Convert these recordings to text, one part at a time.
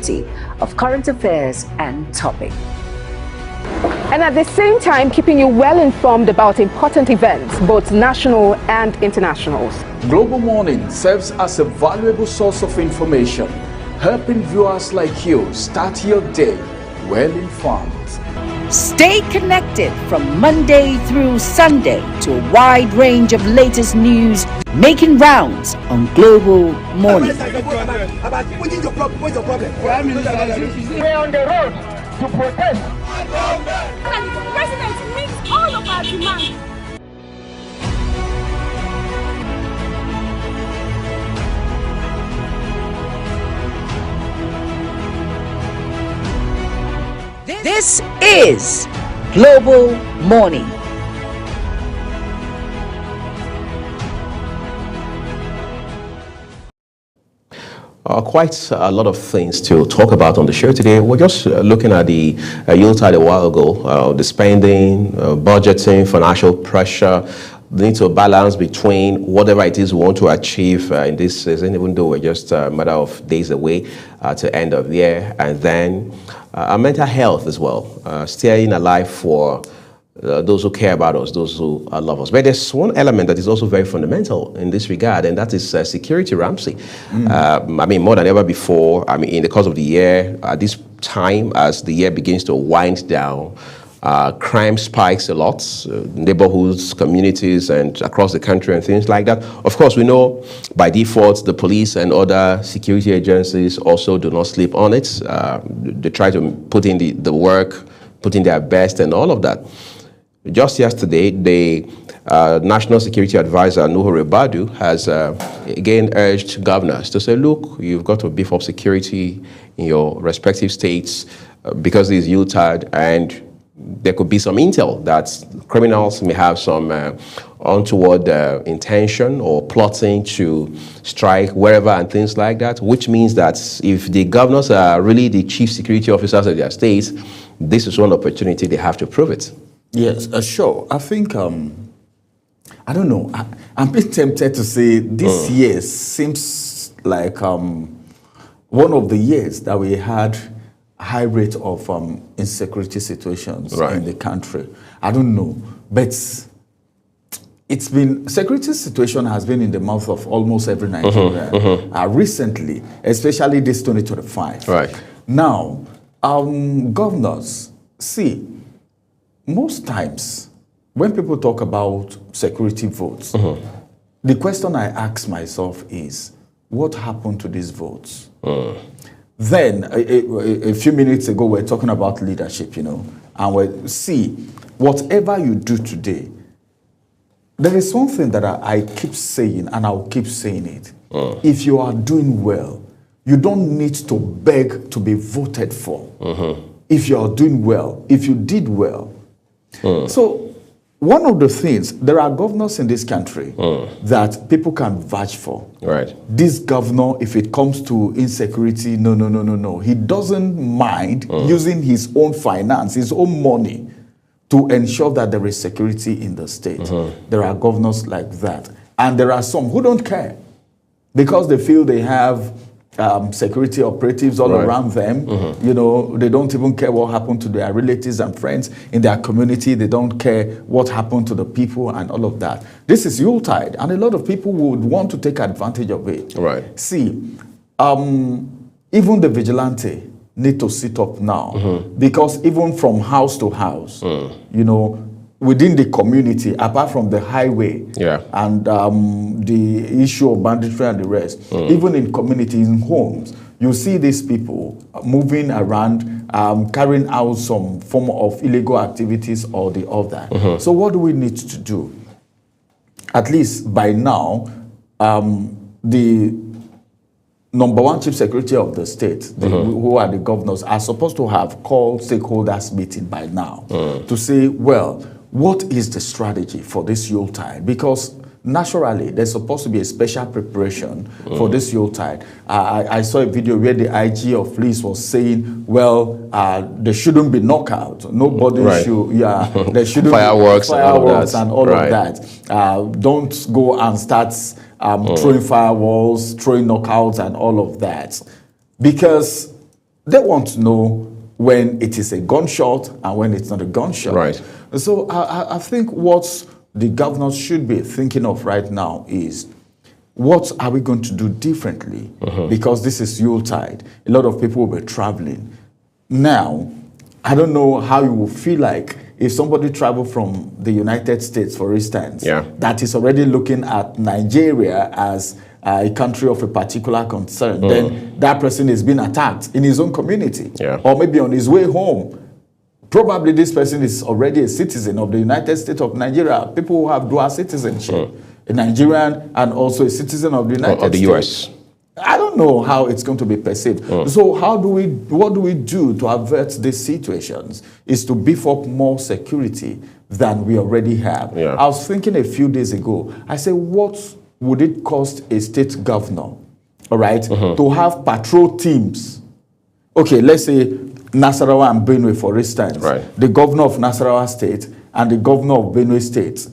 variety of current affairs and topics. And at the same time, keeping you well informed about important events, both national and internationals. Global Morning serves as a valuable source of information, helping viewers like you start your day well informed. Stay connected from Monday through Sunday to a wide range of latest news making rounds on Global Morning. We're on the road to protest. And the president meets all of our demands. This is Global Morning. Quite a lot of things to talk about on the show today. We're just looking at the Yuletide a while ago, the spending, budgeting, financial pressure, the need to balance between whatever it is we want to achieve in this season, even though we're just a matter of days away to end of the year, and then our mental health as well, staying alive for those who care about us, those who love us. But there's one element that is also very fundamental in this regard, and that is security, Ramsey. I mean, more than ever before, I mean, in the course of the year, at this time, as the year begins to wind down, crime spikes a lot, neighborhoods, communities, and across the country and things like that. Of course, we know by default, the police and other security agencies also do not sleep on it. They try to put in the work, put in their best and all of that. Just yesterday, the National Security Advisor, Nuhu Ribadu, has again urged governors to say, look, you've got to beef up security in your respective states because it's Yuletide, and there could be some intel that criminals may have some untoward intention or plotting to strike wherever and things like that, which means that if the governors are really the chief security officers of their states, this is one opportunity they have to prove it. Yes, sure. I think, I don't know, I'm a bit tempted to say this year seems like one of the years that we had a high rate of insecurity situations in the country. I don't know, but it's been, security situation has been in the mouth of almost every Nigerian recently, especially this 2025. Right. Now, governors, see, most times when people talk about security votes, the question I ask myself is, what happened to these votes? Then, a few minutes ago, we were talking about leadership, you know, and we see, whatever you do today, there is something that I keep saying, and I'll keep saying it. If you are doing well, you don't need to beg to be voted for. If you are doing well, if you did well. So, one of the things, there are governors in this country that people can vouch for. Right. This governor, if it comes to insecurity, no. He doesn't mind using his own finance, his own money, to ensure that there is security in the state. There are governors like that. And there are some who don't care because they feel they have security operatives all around them. You know, they don't even care what happened to their relatives and friends in their community. They don't care what happened to the people and all of that. This is Yuletide, and a lot of people would want to take advantage of it. Right. See, even the vigilante need to sit up now because even from house to house, you know, within the community, apart from the highway and the issue of banditry and the rest, even in communities, in homes, you see these people moving around, carrying out some form of illegal activities or the other. So what do we need to do? At least by now, the number one chief secretary of the state, who are the governors, are supposed to have called stakeholders meeting by now to say, well, what is the strategy for this Yuletide? Because naturally, there's supposed to be a special preparation for this Yuletide. I saw a video where the IG of police was saying, well, there shouldn't be knockout. Nobody should, there shouldn't fireworks be fireworks and all of that. Don't go and start throwing firewalls, throwing knockouts and all of that. Because they want to know when it is a gunshot and when it's not a gunshot. Right. So I think what the governors should be thinking of right now is, what are we going to do differently? Because this is Yuletide. A lot of people will be traveling. Now, I don't know how you will feel like if somebody traveled from the United States, for instance, that is already looking at Nigeria as a country of a particular concern, then that person is being attacked in his own community, or maybe on his way home. Probably this person is already a citizen of the United States of Nigeria. People who have dual citizenship, a Nigerian and also a citizen of the United States. Of the US. I don't know how it's going to be perceived. So what do we do to avert these situations is to beef up more security than we already have. I was thinking a few days ago, I said, what would it cost a state governor, all right, to have patrol teams? Okay, let's say Nasarawa and Benue, for instance. The governor of Nasarawa State and the governor of Benue State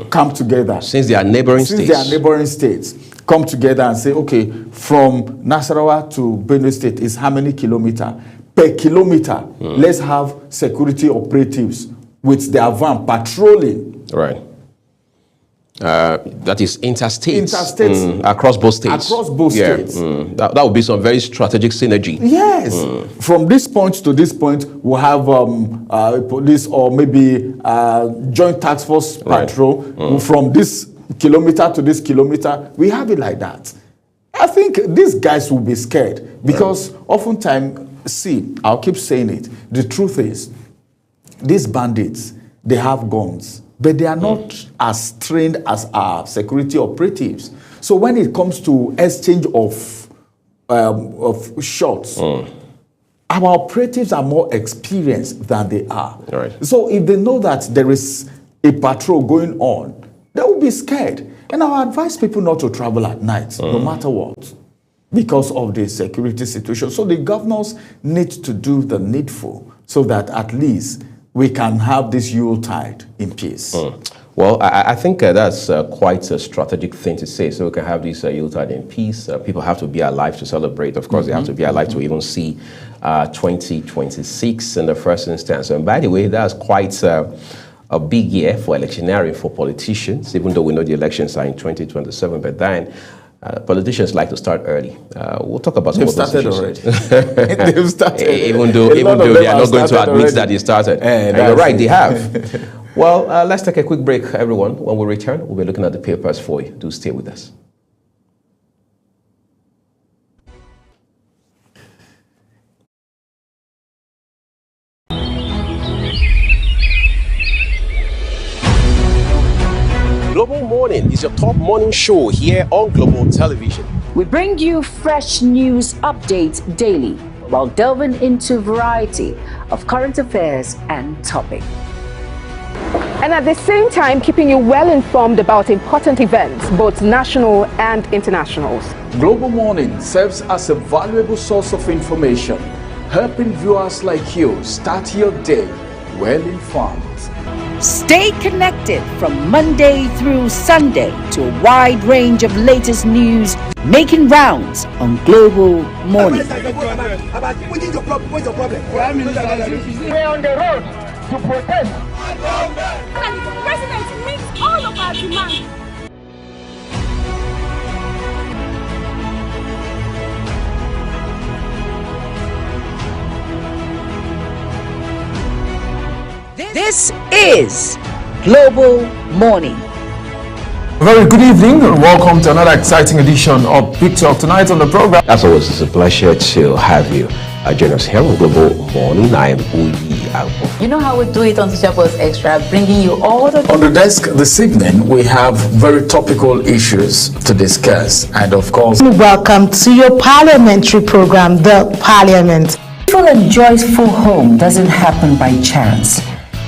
come together. Since they are neighboring states. Come together and say, okay, from Nasarawa to Benue State is how many kilometers? Per kilometer, let's have security operatives with their van patrolling. Right. That is interstate. Across both states. Across both states. That would be some very strategic synergy. Yes. From this point to this point, we'll have police or maybe joint task force patrol from this kilometer to this kilometer. We have it like that. I think these guys will be scared because oftentimes, see, I'll keep saying it. The truth is, these bandits, they have guns, but they are not as trained as our security operatives. So when it comes to exchange of shots, our operatives are more experienced than they are. So if they know that there is a patrol going on, they will be scared. And I would advise people not to travel at night, no matter what, because of the security situation. So the governors need to do the needful so that at least we can have this Yuletide in peace. Well, I think that's quite a strategic thing to say. So we can have this Yuletide in peace. People have to be alive to celebrate. Of course, they have to be alive to even see 2026 in the first instance. And by the way, that's quite a big year for electioneering for politicians, even though we know the elections are in 2027. But then politicians like to start early. We'll talk about some of those issues. They've started. Even though they are not going to admit that they started. And you're right, they have. Well, let's take a quick break, everyone. When we return, we'll be looking at the papers for you. Do stay with us. Global Morning is your top morning show here on Global Television. We bring you fresh news updates daily while delving into a variety of current affairs and topics. And at the same time, keeping you well informed about important events, both national and internationals. Global Morning serves as a valuable source of information, helping viewers like you start your day well informed. Stay connected from Monday through Sunday to a wide range of latest news making rounds on Global Morning. We're on the road to protest. And the president meets all of our demands. This is Global Morning. Very good evening and welcome to another exciting edition of Big Talk. Tonight on the program, as always, it's a pleasure to have you join us here on Global Morning. I am Uyi Alpo. You know how we do it on Social Post Extra, bringing you all the... On the desk this evening, we have very topical issues to discuss. And of course... Welcome to your parliamentary program, The Parliament. Peaceful and joyful home doesn't happen by chance.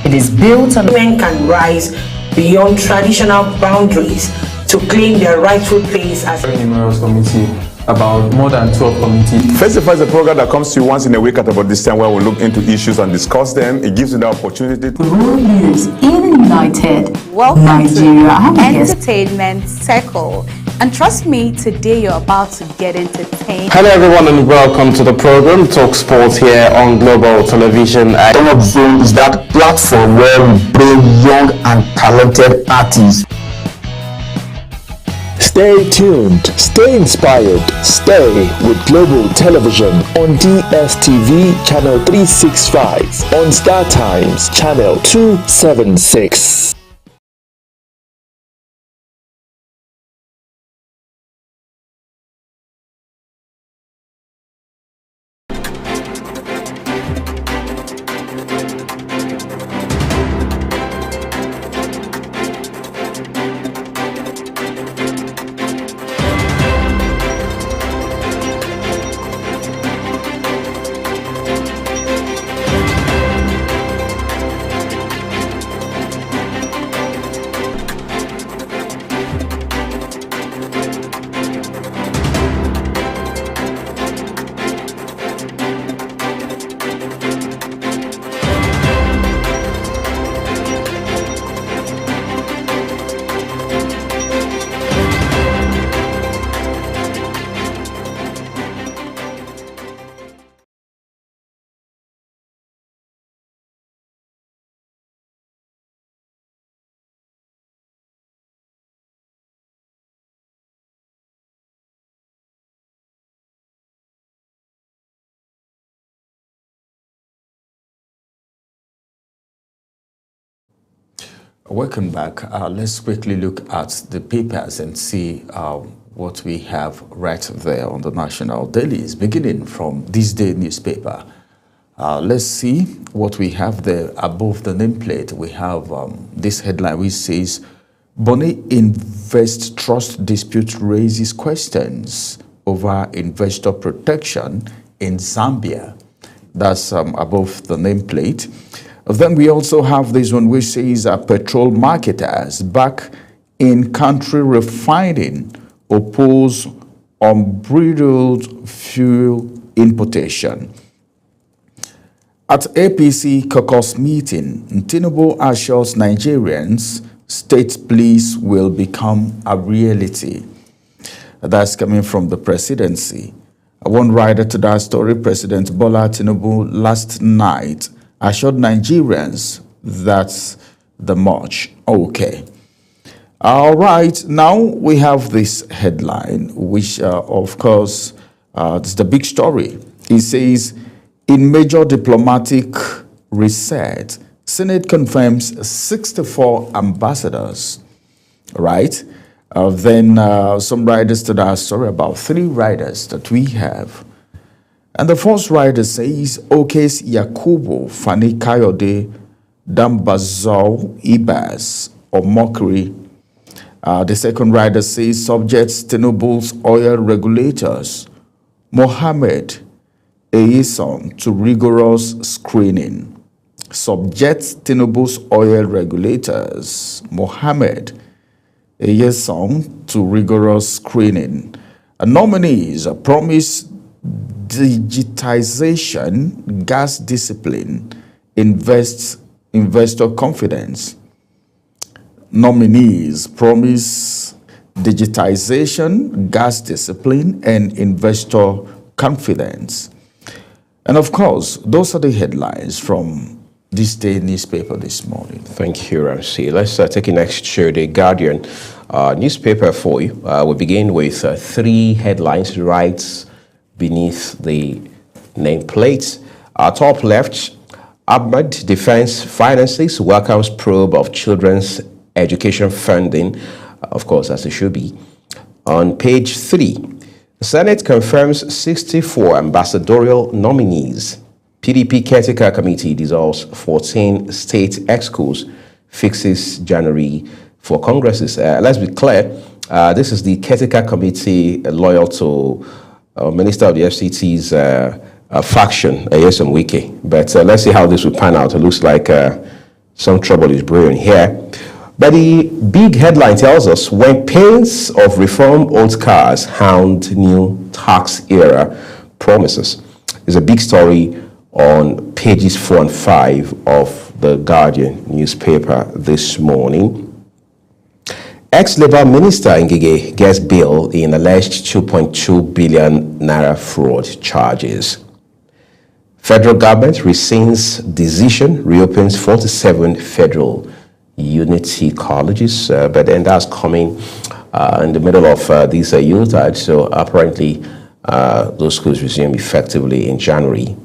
It is built on... Women can rise beyond traditional boundaries to claim their rightful place as... Very numerous committee, about more than 12 committees. Festival is a program that comes to you once in a week at about this time where we look into issues and discuss them. It gives you the opportunity to... Rural leaders in United Welcome Nigeria. to Entertainment Circle, And trust me, today you're about to get entertained. Hello everyone and welcome to the program Talk Sports here on Global Television. Top Zone is that platform where we bring young and talented artists. Stay tuned, stay inspired, stay with Global Television on DSTV Channel 365, on Star Times Channel 276. Welcome back. Let's quickly look at the papers and see what we have right there on the national dailies, beginning from this day newspaper. Let's see what we have there above the nameplate. We have this headline which says, Bonny Invest Trust Dispute raises questions over investor protection in Zambia. That's above the nameplate. Then we also have this one which says petrol marketers back in country refining oppose unbridled fuel importation. At APC caucus meeting, Tinubu assures Nigerians state police will become a reality. That's coming from the presidency. One writer to that story, President Bola Tinubu last night assured Nigerians that the march okay. All right, now we have this headline, which of course is the big story. It says, in major diplomatic reset, Senate confirms 64 ambassadors. Right? Then some writers to that story, about 3 writers that we have. And the first writer says, Okes Yakubu Fani Kayode Dambazau Ibas or mockery. The second writer says, subjects Tinubu's oil regulators, Mohammed Eyeson, to rigorous screening. Subjects Tinubu's oil regulators, Mohammed Eyeson, to rigorous screening. Nominees promise digitization, gas discipline, investor confidence. Nominees promise digitization, gas discipline, and investor confidence. And of course, those are the headlines from this day newspaper this morning. Thank you, Ramsey. Let's take a next show, The Guardian newspaper for you. We'll begin with 3 headlines right beneath the nameplate. Top left, Ahmed Defense Finances welcomes probe of children's education funding, of course, as it should be. On page 3, the Senate confirms 64 ambassadorial nominees. PDP Caretaker Committee dissolves 14 state excos, fixes January for Congresses. Let's be clear, this is the Caretaker Committee loyal to Minister of the FCT's faction, Nyesom Wike. But let's see how this will pan out. It looks like some trouble is brewing here. But the big headline tells us, when pains of reform old cars hound new tax era promises. It's a big story on pages 4 and 5 of the Guardian newspaper this morning. Ex-Labour Minister Ngige gets bail in alleged 2.2 billion naira fraud charges. Federal government rescinds decision, reopens 47 federal unity colleges, but then that's coming in the middle of this Yuletide, so apparently those schools resume effectively in January.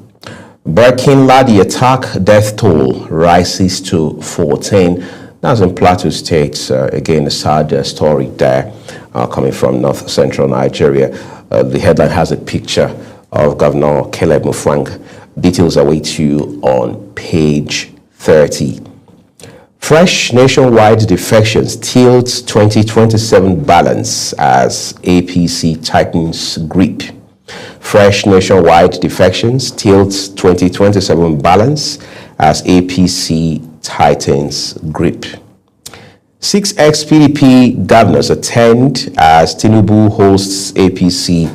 Burkina Faso attack death toll rises to 14. That's in Plateau State. Again, a sad story there coming from north central Nigeria. The headline has a picture of Governor Caleb Mufwang. Details await you on page 30. Fresh nationwide defections tilts 2027 balance as APC tightens grip. Fresh nationwide defections tilts 2027 balance as APC tightens grip. 6 ex-PDP governors attend as Tinubu hosts APC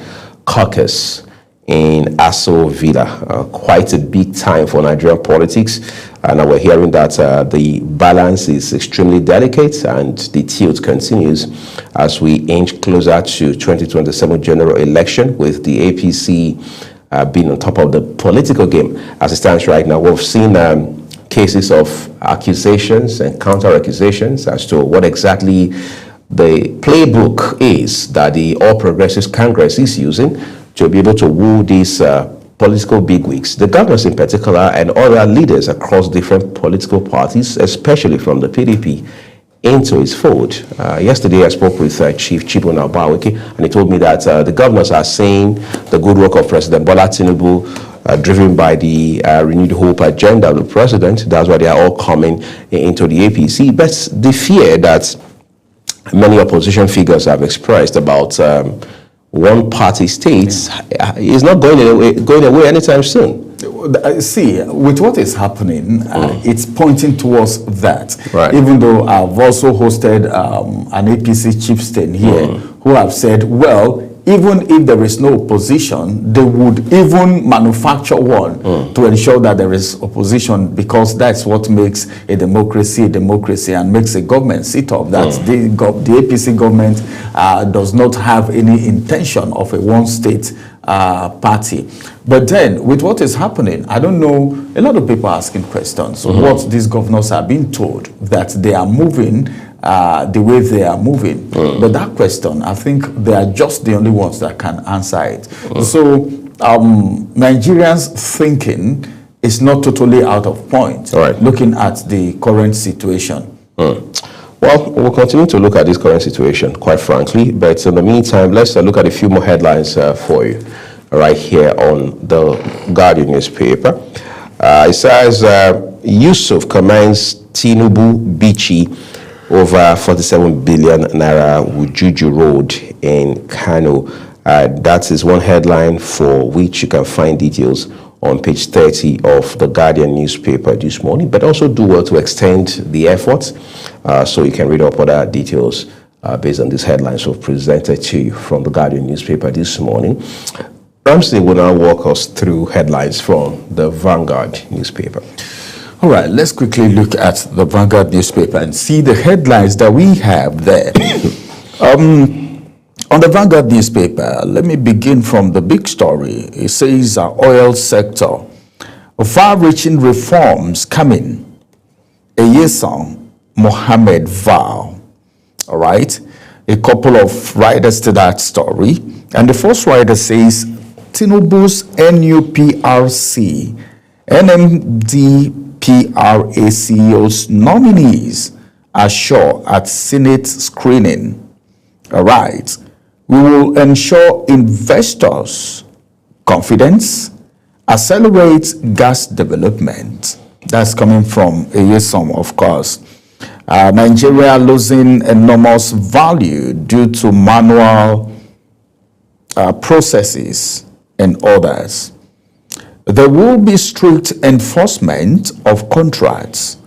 caucus in Aso Villa. Quite a big time for Nigerian politics, and we're hearing that the balance is extremely delicate and the tilt continues as we inch closer to 2027 general election, with the APC being on top of the political game as it stands right now. We've seen cases of accusations and counter-accusations as to what exactly the playbook is that the All Progressives Congress is using to be able to woo these political bigwigs, the governors in particular, and other leaders across different political parties, especially from the PDP, into its fold. Yesterday, I spoke with Chief Chibuna Baweke, and he told me that the governors are saying the good work of President Bola Tinubu, driven by the renewed hope agenda of the president. That's why they are all coming into the APC. But the fear that many opposition figures have expressed about one-party states is not going away anytime soon. See, with what is happening, it's pointing towards that. Right. Even though I've also hosted an APC chieftain here who have said, well, even if there is no opposition, they would even manufacture one to ensure that there is opposition, because that's what makes a democracy and makes a government sit up. That's the APC government does not have any intention of a one-state party. But then, with what is happening, I don't know, a lot of people are asking questions. What these governors are being told, that they are moving the way they are moving. But that question, I think they are just the only ones that can answer it. So Nigerians thinking is not totally out of point, looking at the current situation. Well, we'll continue to look at this current situation, quite frankly. But in the meantime, let's look at a few more headlines for you right here on the Guardian newspaper. It says, Yusuf commends Tinubu Bichi over 47 billion naira Wujuju Road in Kano. That is one headline for which you can find details on page 30 of the Guardian newspaper this morning, but also do well to extend the efforts so you can read up other details based on these headlines we've presented to you from the Guardian newspaper this morning. Ramsey will now walk us through headlines from the Vanguard newspaper. All right, let's quickly look at the Vanguard newspaper and see the headlines that we have there. On the Vanguard newspaper, let me begin from the big story. It says oil sector, far-reaching reforms coming. Eyesong Mohammed vow. All right, a couple of riders to that story. And the first rider says, Tinubu's NUPRC, NMDPRA CEO's nominees are sure at Senate screening. All right. We will ensure investors' confidence, accelerate gas development. That's coming from Eyesong, of course. Nigeria losing enormous value due to manual processes and others. There will be strict enforcement of contracts,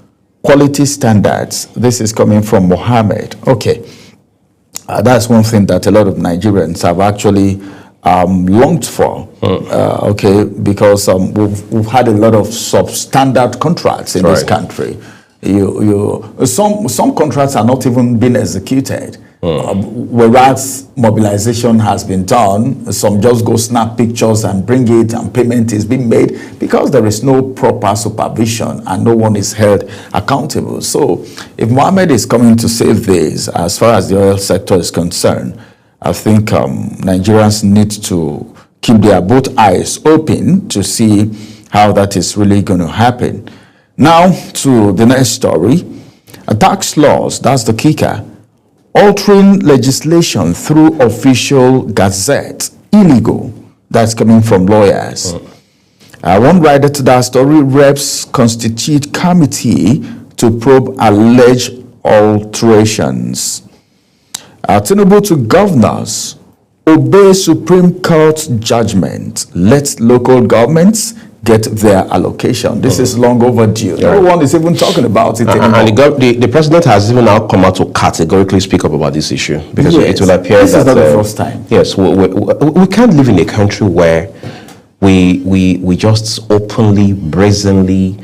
quality standards. This is coming from Mohammed. Okay. That's one thing that a lot of Nigerians have actually longed for, okay, because we've had a lot of substandard contracts in this country. Some contracts are not even being executed. Whereas mobilization has been done, some just go snap pictures and bring it, and payment is being made because there is no proper supervision and no one is held accountable. So if Mohammed is coming to save this, as far as the oil sector is concerned, I think Nigerians need to keep their both eyes open to see how that is really going to happen. Now to the next story. Tax laws, that's the kicker. Altering legislation through official gazette, illegal. That's coming from lawyers. One writer to that story, reps constitute committee to probe alleged alterations. Tinubu to governors, obey Supreme Court judgment. Let local governments get their allocation. This is long overdue. No one is even talking about it anymore. And the president has even now come out to categorically speak up about this issue, because it will appear this that is not the first time. Yes, we can't live in a country where we just openly, brazenly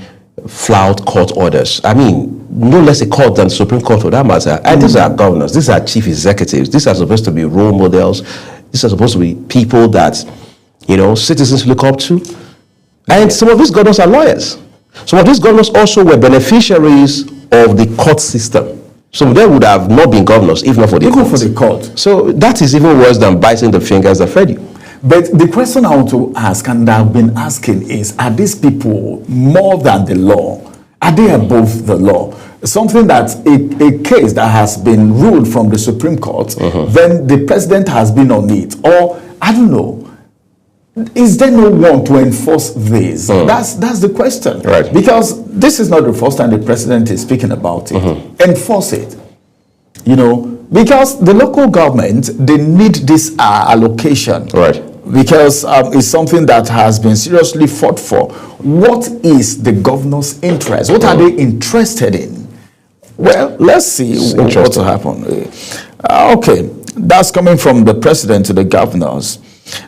flout court orders. I mean, no less a court than the Supreme Court for that matter. And these are governors, these are chief executives, these are supposed to be role models, these are supposed to be people that, citizens look up to. And some of these governors are lawyers. Some of these governors also were beneficiaries of the court system. Some of them would have not been governors if not for the court. Even for the court. So that is even worse than biting the fingers that fed you. But the question I want to ask, and I've been asking, is, are these people more than the law? Are they above the law? Something that a case that has been ruled from the Supreme Court, then the president has been on it. Or, I don't know, is there no one to enforce this? That's the question. Right. Because this is not the first time the president is speaking about it. Enforce it. Because the local government, they need this allocation. Right. Because it's something that has been seriously fought for. What is the governor's interest? What are they interested in? Well, let's see what will happen. Okay, that's coming from the president to the governors.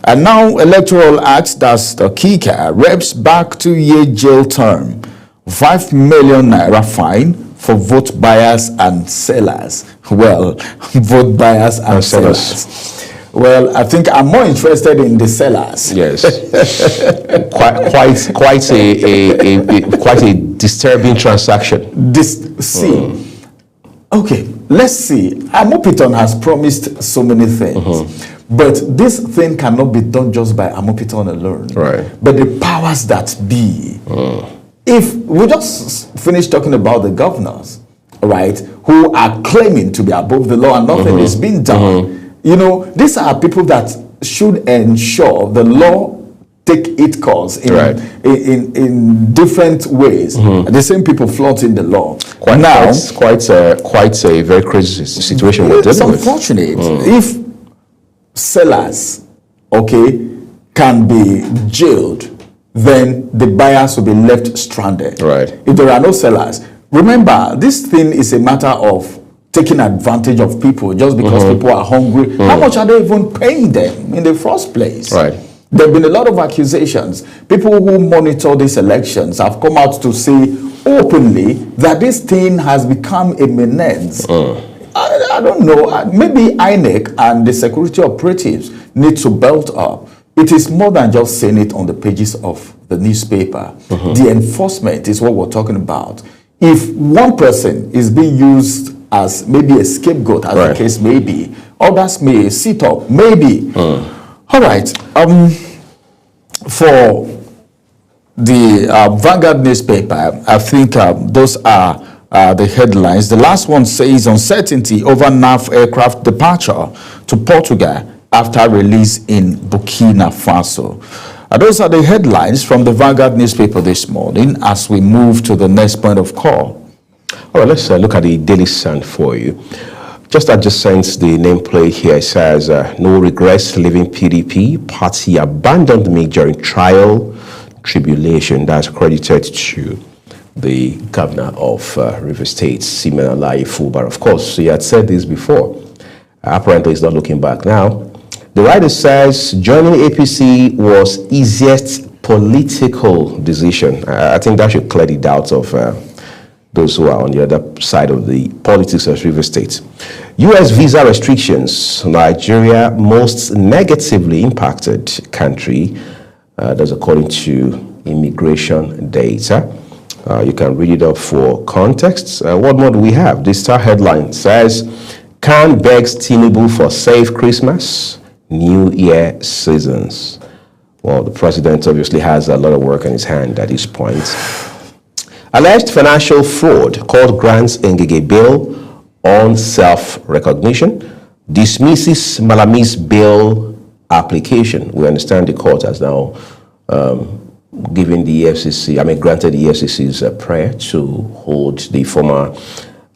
And now Electoral Act, that's the kicker, reps back 2-year jail term, 5 million naira fine for vote buyers and sellers. Well, vote buyers and sellers. Well, I think I'm more interested in the sellers. Yes, quite a disturbing transaction. Okay, let's see. Amopiton has promised so many things. But this thing cannot be done just by Amopiton alone. Right. But the powers that be. If we just finished talking about the governors, right, who are claiming to be above the law and nothing is being done. These are people that should ensure the law take its course in different ways. The same people flaunting the law. Quite a very crazy situation. It's unfortunate. If sellers, can be jailed, then the buyers will be left stranded. Right. If there are no sellers, remember, this thing is a matter of taking advantage of people just because people are hungry. How much are they even paying them in the first place? Right. There have been a lot of accusations. People who monitor these elections have come out to say openly that this thing has become a menace. I don't know, maybe INEC and the security operatives need to belt up. It is more than just saying it on the pages of the newspaper. The enforcement is what we're talking about. If one person is being used as maybe a scapegoat, as the case may be, others may sit up, maybe. All right. For the Vanguard newspaper, I think those are the headlines. The last one says uncertainty over NAF aircraft departure to Portugal after release in Burkina Faso. Those are the headlines from the Vanguard newspaper this morning as we move to the next point of call. All right, let's look at the Daily Sun for you. Just adjacent the nameplate here, it says, no regrets leaving PDP. Party abandoned me during trial tribulation. That's credited to the governor of Rivers State, Siminalayi Fubara. Of course, he had said this before. Apparently, he's not looking back now. The writer says joining APC was easiest political decision. I think that should clear the doubts of those who are on the other side of the politics of Rivers State. U.S. visa restrictions, Nigeria most negatively impacted country, that's according to immigration data. You can read it up for context. What more do we have? The Star headline says, Khan begs Tinubu for safe Christmas, New Year seasons. Well, the president obviously has a lot of work on his hand at this point. Alleged financial fraud, court grants Ngige bail on self-recognition, dismisses Malami's bail application. We understand the court has now given the EFCC, granted the EFCC's prayer to hold the former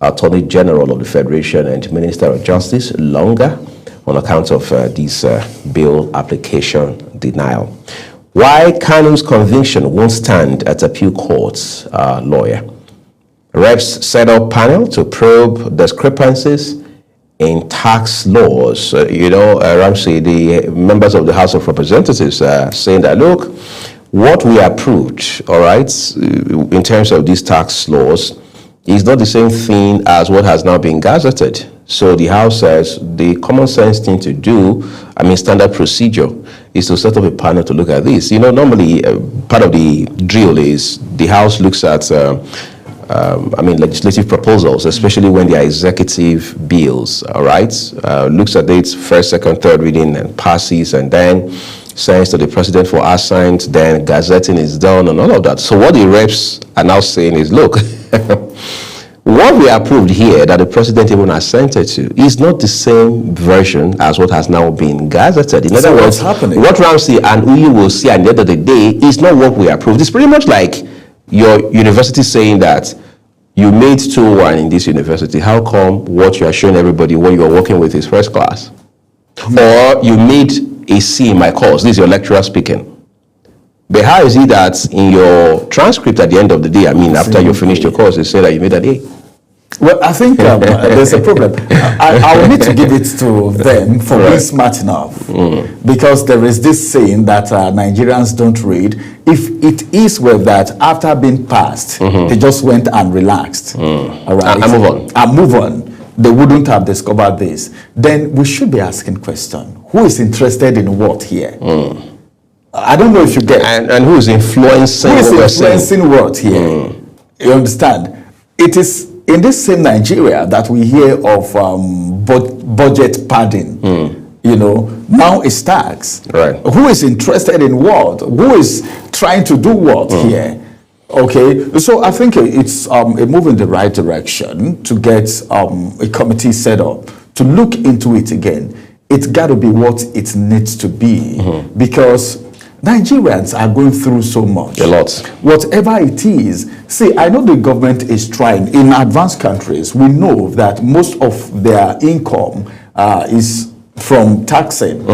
Attorney General of the Federation and Minister of Justice longer on account of this bail application denial. Why Kanu's conviction won't stand at appeal court's lawyer. Reps set up panel to probe discrepancies in tax laws. Ramsey, the members of the House of Representatives are saying that, look, what we approved, all right, in terms of these tax laws is not the same thing as what has now been gazetted. So the House says the common sense thing to do, standard procedure, is to set up a panel to look at this. Normally part of the drill is the House looks at legislative proposals, especially when they are executive bills, all right? Looks at it first, second, third reading and passes, and then sends to the president for assent, then gazetting is done and all of that. So what the reps are now saying is, look, what we approved here that the president even assented to is not the same version as what has now been gazetted. In other words, what Ramsey and Uyi will see at the end of the day is not what we approved. It's pretty much like your university saying that you made 2-1 in this university. How come what you are showing everybody when you are working with is first class? Or you made a C in my course. This is your lecturer speaking. But how is it that in your transcript at the end of the day, after you finished your course, you say that you made an A? Well, I think there's a problem. I will need to give it to them for being smart enough. Because there is this saying that Nigerians don't read. If it is with that, after being passed, they just went and relaxed. All right? And move on. They wouldn't have discovered this. Then we should be asking question. Who is interested in what here? I don't know if you get. And who is influencing what here? You understand? It is in this same Nigeria that we hear of budget padding. Now it's tax. Right. Who is interested in what? Who is trying to do what here? Okay, so I think it's a move in the right direction to get a committee set up to look into it again. It's got to be what it needs to be because Nigerians are going through so much. A lot. Whatever it is. See, I know the government is trying. In advanced countries, we know that most of their income is from taxation.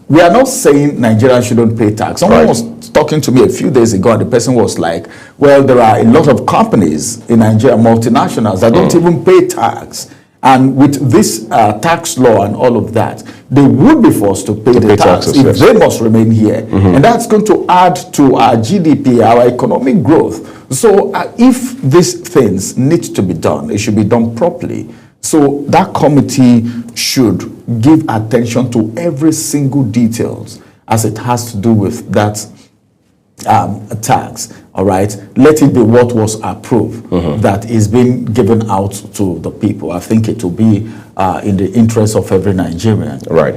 We are not saying Nigerians shouldn't pay tax. Someone was talking to me a few days ago and the person was like, well, there are a lot of companies in Nigeria, multinationals, that don't even pay tax. And with this tax law and all of that, they would be forced to pay the tax if they must remain here. And that's going to add to our GDP, our economic growth. So if these things need to be done, it should be done properly. So that committee should give attention to every single details as it has to do with that tax. All right, let it be what was approved that is being given out to the people. I think it will be in the interest of every Nigerian. Right.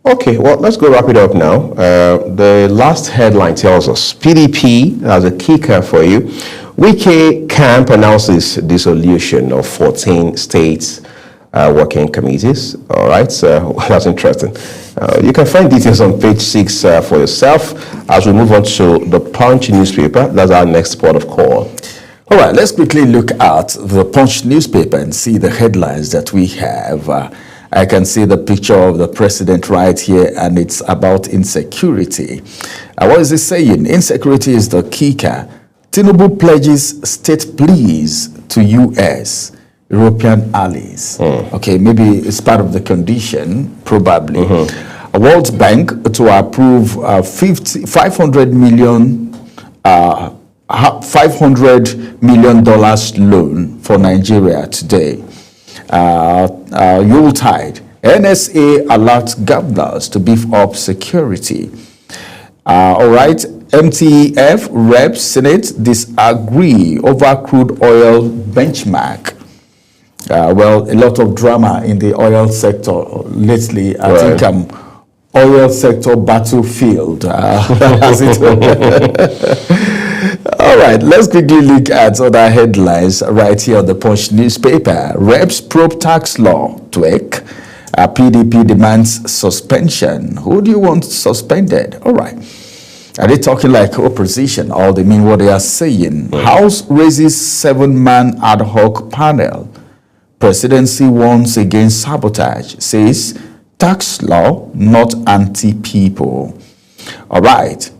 Okay, well, let's go wrap it up now. The last headline tells us PDP as a kicker for you. Wike camp announces dissolution of 14 states working committees. All right, so that's interesting. You can find details on page 6 for yourself as we move on to the Punch newspaper. That's our next port of call. All right, let's quickly look at the Punch newspaper and see the headlines that we have. I can see the picture of the president right here, and it's about insecurity. What is it saying? Insecurity is the kicker. Tinubu pledges state pleas to U.S. European allies. Okay, maybe it's part of the condition, probably. World Bank to approve 500 million $500 million loan for Nigeria today. Yuletide. NSA alerts governors to beef up security. All right. MTF, Reps, Senate disagree over crude oil benchmark. Well, a lot of drama in the oil sector lately. I think oil sector battlefield. As it All right, let's quickly look at other headlines right here on the Punch newspaper. Reps probe tax law, tweak. PDP demands suspension. Who do you want suspended? All right. Are they talking like opposition, or they mean what they are saying? House raises 7-man ad hoc panel. Presidency warns against sabotage, says tax law, not anti-people. All right.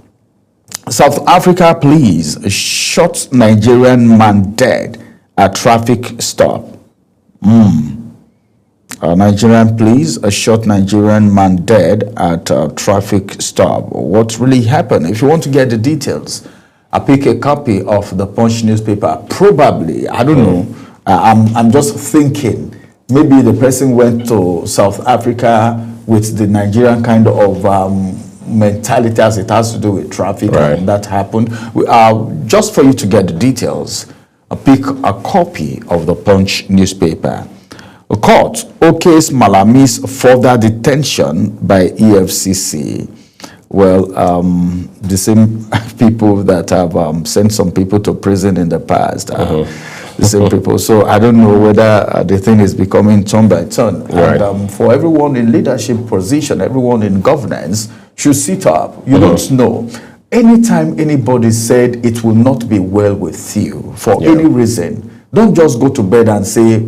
South Africa police shot Nigerian man dead at traffic stop. Nigerian police shot Nigerian man dead at a traffic stop. What really happened? If you want to get the details, I pick a copy of the Punch newspaper. Probably, I don't know. I'm just thinking maybe the person went to South Africa with the Nigerian kind of mentality as it has to do with traffic, and that happened. Just for you to get the details, I pick a copy of the Punch newspaper. A court okays Malami's further detention by EFCC. Well, the same people that have sent some people to prison in the past, the same people. So I don't know whether the thing is becoming turn by turn. And for everyone in leadership position, everyone in governance should sit up. You don't know. Anytime anybody said it will not be well with you for any reason, don't just go to bed and say,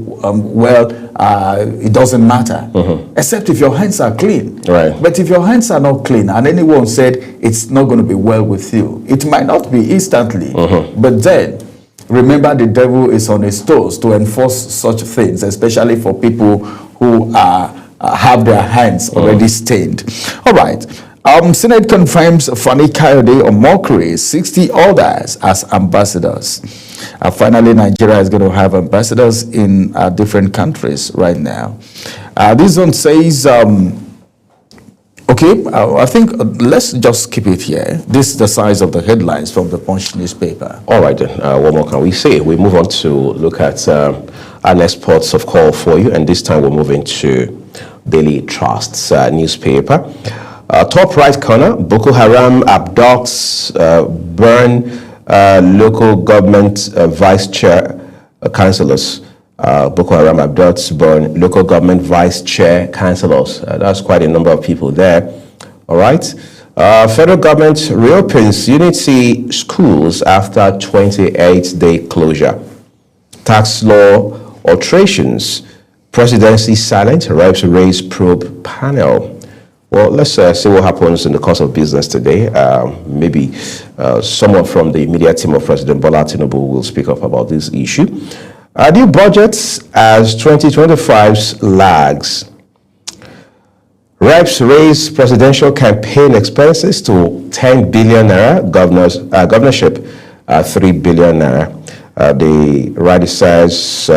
it doesn't matter, except if your hands are clean. But if your hands are not clean and anyone said it's not going to be well with you, it might not be instantly. But then, remember the devil is on his toes to enforce such things, especially for people who have their hands already stained. All right. Senate confirms Fani Kayode Omokri, 60 others as ambassadors. Finally, Nigeria is going to have ambassadors in different countries right now. This one says, I think let's just keep it here. This is the size of the headlines from the Punch newspaper. All right, then. What more can we say? We move on to look at our next ports of call for you, and this time we'll move into Daily Trust's newspaper. Top right corner, Boko Haram abducts, burn local government vice chair councillors. Boko Haram abducts, burn local government vice chair councillors. That's quite a number of people there. All right. Federal government reopens Unity schools after 28-day closure. Tax law alterations. Presidency silent. Reps raise probe panel. Well, let's see what happens in the course of business today. Maybe someone from the media team of President Bola Tinubu will speak up about this issue. New budgets as 2025's lags. Reps raise presidential campaign expenses to 10 billion naira, governorship 3 billion naira. The writer says,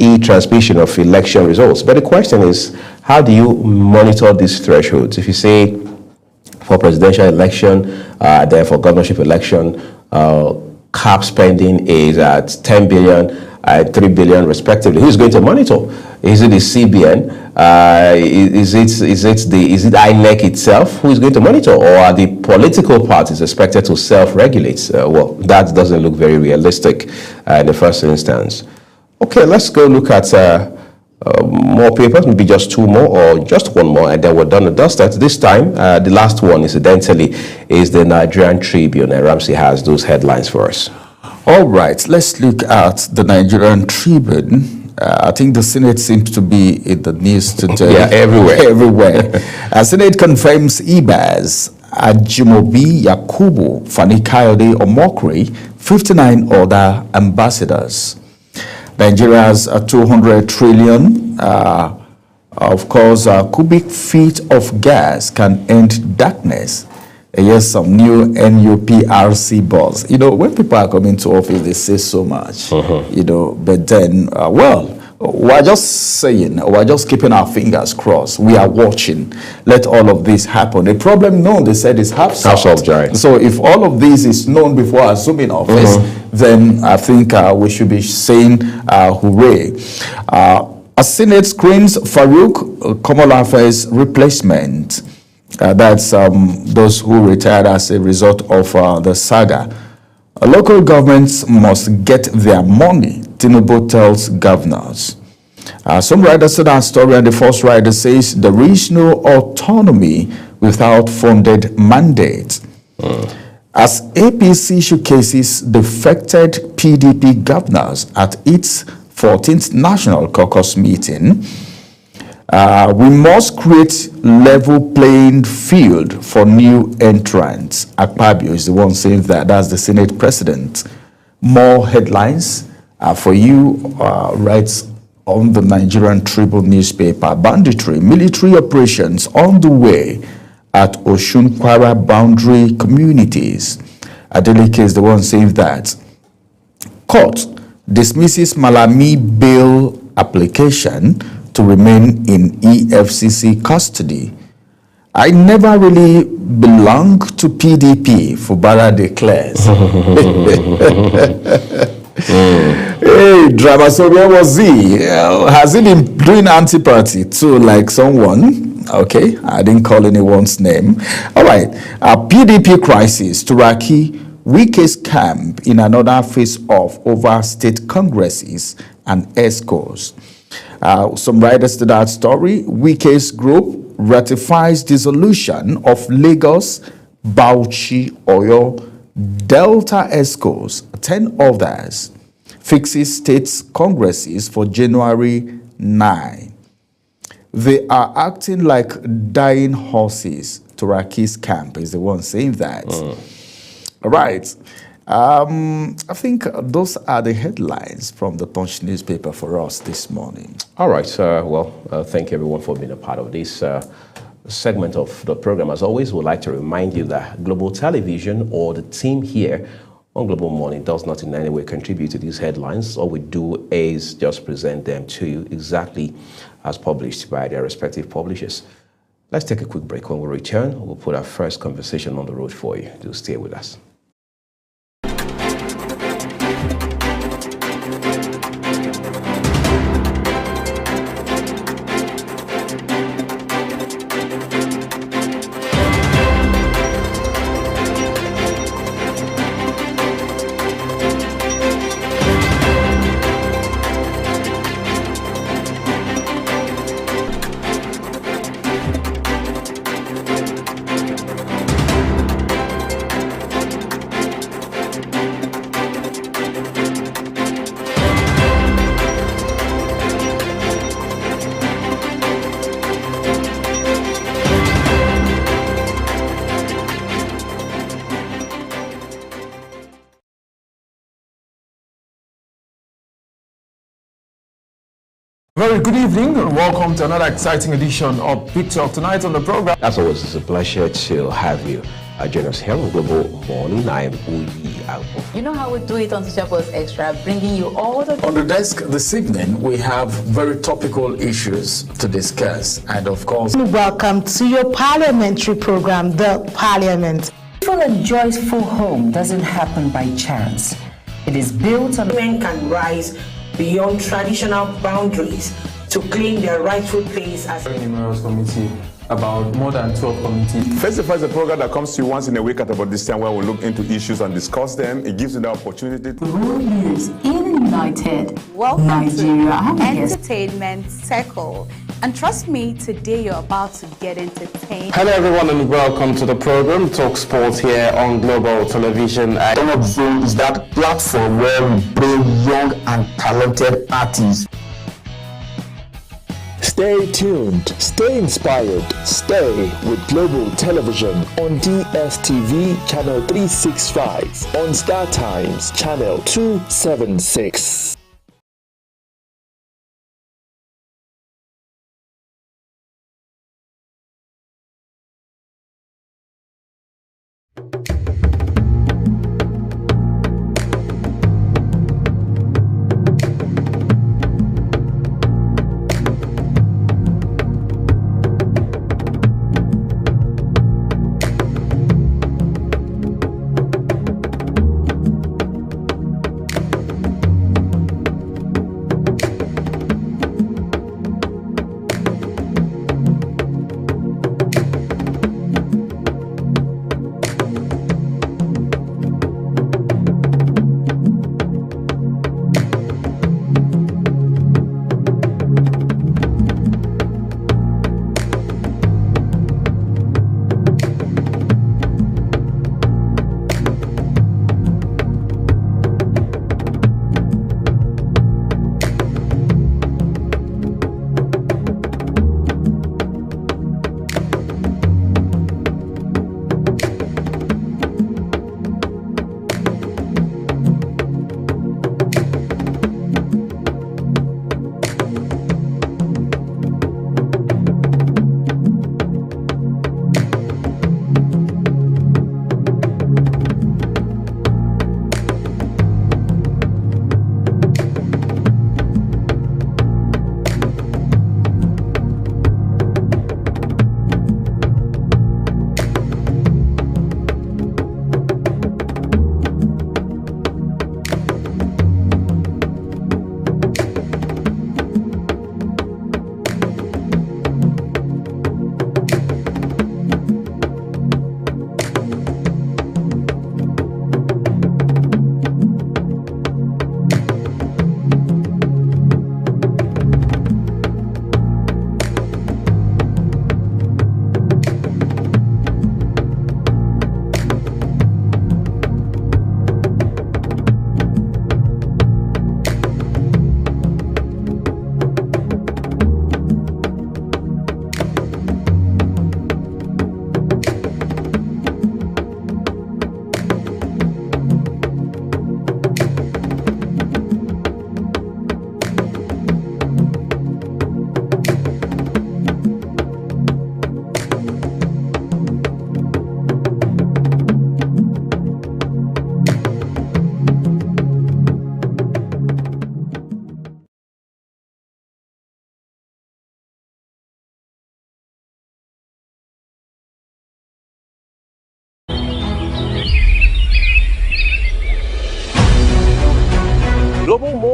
e-transmission of election results. But the question is, how do you monitor these thresholds? If you say for presidential election, then for governorship election, cap spending is at 10 billion, 3 billion respectively. Who's going to monitor? Is it the CBN? Is it INEC itself who is going to monitor, or are the political parties expected to self-regulate? Well, that doesn't look very realistic in the first instance. Okay, let's go look at more papers, maybe just two more or just one more, and then we're done with dust. This time, the last one, incidentally, is the Nigerian Tribune, and Ramsey has those headlines for us. All right, let's look at the Nigerian Tribune. I think the Senate seems to be in the news today. Yeah, everywhere. Senate confirms Ibas, Ajimobi, Yakubu, Fani Kayode Omokri, 59 other ambassadors. Nigeria's 200 trillion, of course, cubic feet of gas can end darkness. Yes, some new NUPRC boss. You know, when people are coming to office, they say so much, you know, but then, well, we're just saying, we're just keeping our fingers crossed. We are watching. Let all of this happen. The problem known, they said, is half solved. Right. So if all of this is known before assuming office, then I think we should be saying hooray. A Senate screens Farouk Komola's replacement. That's those who retired as a result of the saga. Local governments must get their money, Tinubu tells governors. Some writers said that story, and the first writer says there is no autonomy without funded mandate. As APC showcases defected PDP governors at its 14th National Caucus meeting, we must create level playing field for new entrants. Akpabio is the one saying that. That's the Senate president. More headlines for you, writes on the Nigerian Tribune newspaper. Banditry, military operations on the way at Oshun-Kwara boundary communities. Adeleke is the one saying that. Court dismisses Malami bail application to remain in EFCC custody. I never really belonged to PDP, Fubara declares. Hey, Dramasobia was he? Has he been doing anti-party too, like someone? Okay, I didn't call anyone's name. All right, PDP crisis, Turaki, Wike's camp in another phase of over state congresses and ESCOs. Some writers to that story. Wike's group ratifies dissolution of Lagos, Bauchi, Oyo, Delta ESCOs, 10 others. Fixes states congresses for January 9. They are acting like dying horses. Turaki's camp is the one saying that. All right. I think those are the headlines from the Punch newspaper for us this morning. All right. Thank you everyone for being a part of this segment of the program. As always, we'd like to remind you that Global Television or the team here on Global Morning does not in any way contribute to these headlines. All we do is just present them to you exactly as published by their respective publishers. Let's take a quick break. When we return, we'll put our first conversation on the road for you. Do stay with us. Very good evening and welcome to another exciting edition of Big Talk. Tonight on the program. As always, it's a pleasure to have you join us here on Global Morning. I am Uyi Alpo. You know how we do it on Social Post Extra, bringing you all the... On the desk this evening, we have very topical issues to discuss. And of course... Welcome to your parliamentary program, The Parliament. Peaceful and joyful home doesn't happen by chance. It is built on... Women can rise beyond traditional boundaries to claim their rightful place as a numerous committee, about more than 12 committees. Festify is a program that comes to you once in a week at about this time where we look into issues and discuss them. It gives you the opportunity to... Rule is in United Welcome Nigeria. To Entertainment Circle. And trust me, today you're about to get entertained. Hello everyone and welcome to the program Talk Sports here on Global Television. One of them is that platform where we bring young and talented artists. Stay tuned, stay inspired, stay with Global Television on DSTV Channel 365, on Star Times Channel 276.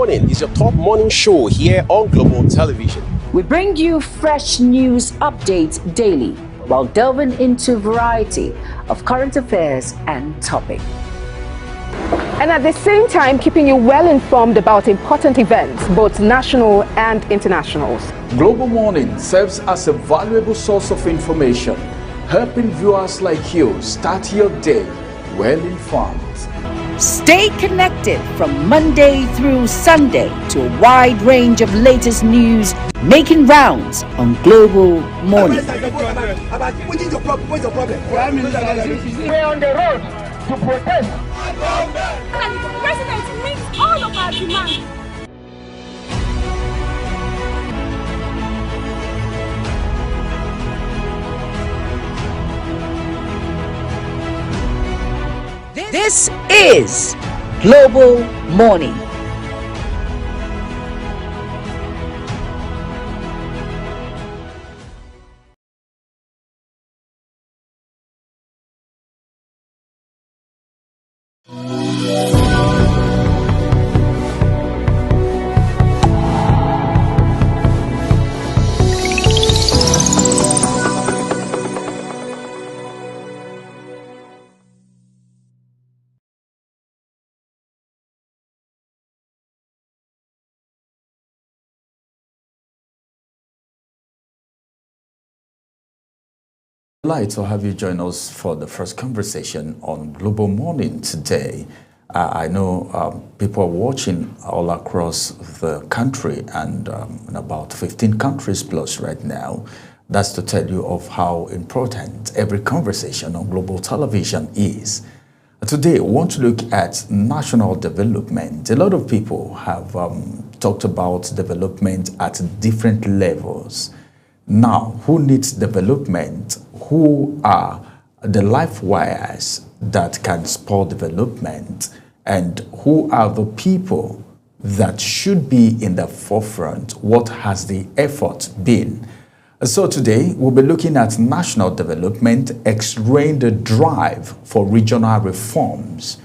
Morning is your top morning show here on Global Television. We bring you fresh news updates daily while delving into a variety of current affairs and topics. And at the same time, keeping you well informed about important events, both national and internationals. Global Morning serves as a valuable source of information, helping viewers like you start your day well informed. Stay connected from Monday through Sunday to a wide range of latest news making rounds on Global Morning. We're on the road to protest. And the president meets all of our demands. This is Global Morning. I'd like to have you join us for the first conversation on Global Morning today. I know people are watching all across the country and in about 15 countries plus right now. That's to tell you of how important every conversation on global television is. Today, we want to look at national development. A lot of people have talked about development at different levels. Now, who needs development? Who are the life wires that can spur development? And who are the people that should be in the forefront? What has the effort been? So today, we'll be looking at national development, x-raying the drive for regional reforms.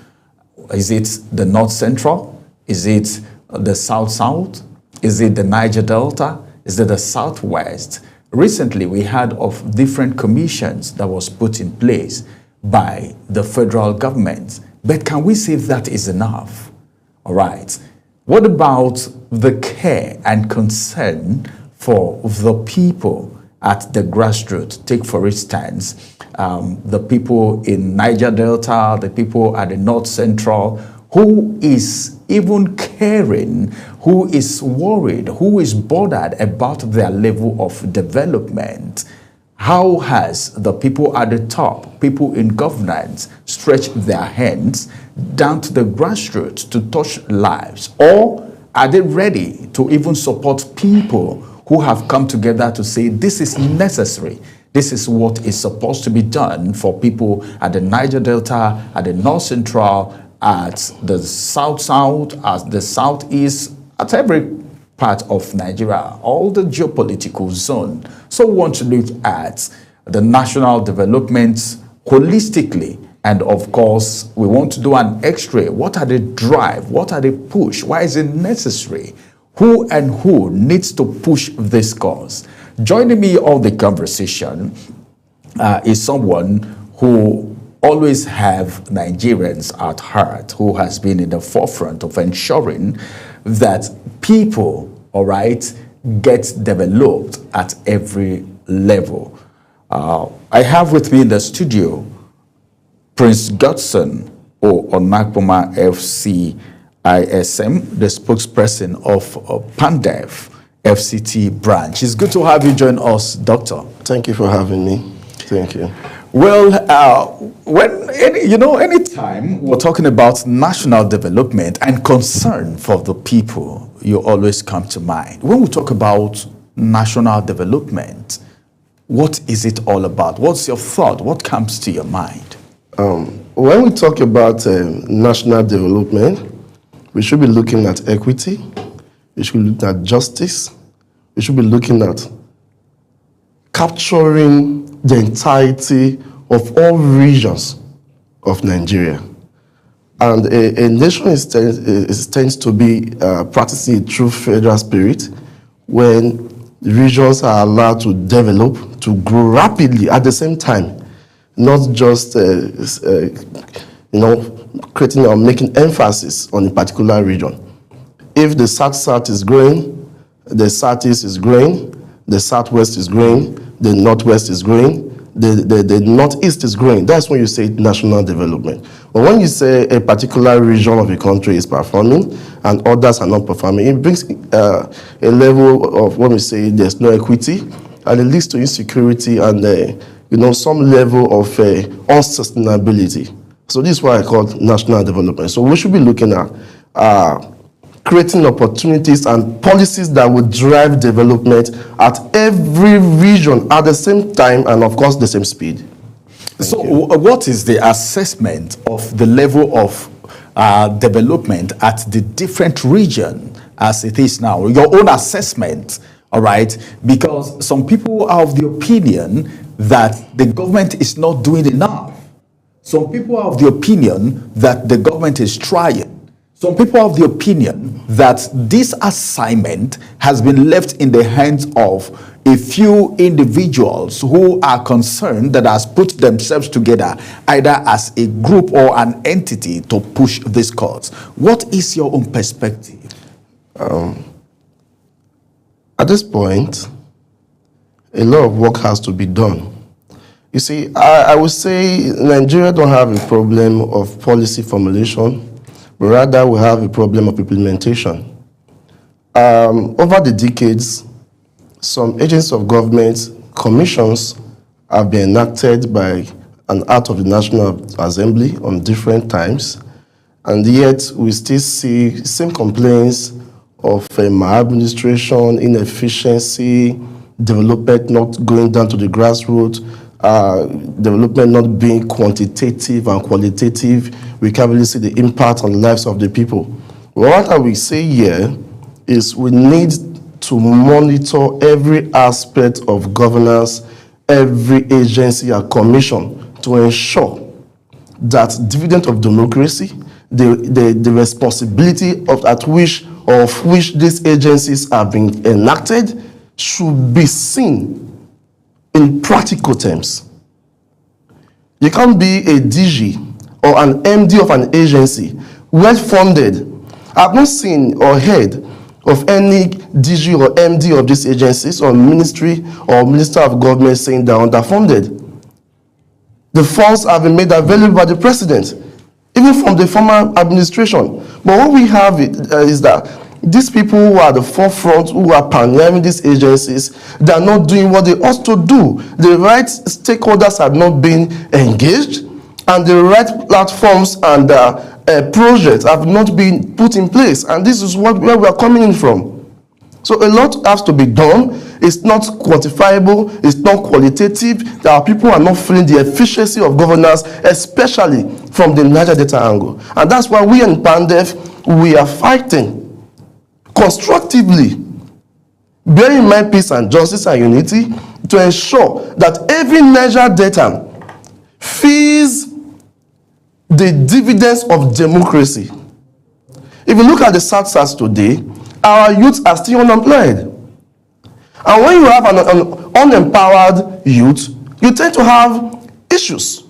Is it the North Central? Is it the South-South? Is it the Niger Delta? Is it the Southwest? Recently, we heard of different commissions that was put in place by the federal government. But can we say that is enough? All right. What about the care and concern for the people at the grassroots? Take, for instance, the people in Niger Delta, the people at the North Central, who is even caring, who is worried, who is bothered about their level of development. How has the people at the top, people in governance, stretched their hands down to the grassroots to touch lives? Or are they ready to even support people who have come together to say this is necessary? This is what is supposed to be done for people at the Niger Delta, at the North Central, at the South-South, at the Southeast, at every part of Nigeria, all the geopolitical zone. So we want to look at the national development holistically. And of course, we want to do an x-ray. What are the drive? What are the push? Why is it necessary? Who and who needs to push this cause? Joining me on the conversation is someone who always have Nigerians at heart, who has been in the forefront of ensuring that people, all right, get developed at every level. I have with me in the studio Prince Godson Onakpoma FCISM, the spokesperson of PANDEF FCT branch. It's good to have you join us, Doctor. Thank you for having me. Thank you. Well, anytime we're talking about national development and concern for the people, you always come to mind. When we talk about national development, what is it all about? What's your thought? What comes to your mind? When we talk about national development, we should be looking at equity, we should be looking at justice, we should be looking at capturing the entirety of all regions of Nigeria. And a nation tends to be practicing a true federal spirit when regions are allowed to develop, to grow rapidly at the same time, not just creating or making emphasis on a particular region. If the South is growing, the Southeast is growing, the Southwest is growing, the Northwest is growing, the Northeast is growing. That's when you say national development. But when you say a particular region of a country is performing and others are not performing, it brings a level of, when we say there's no equity, and it leads to insecurity and some level of unsustainability. So this is what I call national development. So we should be looking at creating opportunities and policies that would drive development at every region at the same time and, of course, the same speed. So what is the assessment of the level of development at the different region as it is now? Your own assessment, all right? Because some people are of the opinion that the government is not doing enough. Some people are of the opinion that the government is trying. Some people are of the opinion that this assignment has been left in the hands of a few individuals who are concerned, that has put themselves together either as a group or an entity to push this cause. What is your own perspective? At this point, a lot of work has to be done. You see, I would say Nigeria don't have a problem of policy formulation, but rather we have a problem of implementation. Over the decades, some agents of government, commissions have been enacted by an act of the National Assembly on different times, and yet we still see same complaints of maladministration, inefficiency, development not going down to the grassroots, development not being quantitative and qualitative. We can't really see the impact on the lives of the people. What we say here is we need to monitor every aspect of governance, every agency or commission to ensure that dividend of democracy, the responsibility of which these agencies are being enacted should be seen in practical terms. You can't be a DG or an MD of an agency, well funded. I've not seen or heard of any DG or MD of these agencies or ministry or minister of government saying they're underfunded. The funds have been made available by the president, even from the former administration. But what we have is that these people who are at the forefront, who are pioneering these agencies, they are not doing what they ought to do. The right stakeholders have not been engaged, and the right platforms and projects have not been put in place. And this is where we are coming in from. So a lot has to be done. It's not quantifiable, it's not qualitative. Our people are not feeling the efficiency of governance, especially from the Niger Delta angle. And that's why we in PANDEF, we are fighting constructively, bearing in mind peace and justice and unity, to ensure that every Niger Delta feels the dividends of democracy. If you look at the South today, our youths are still unemployed. And when you have an unempowered youth, you tend to have issues.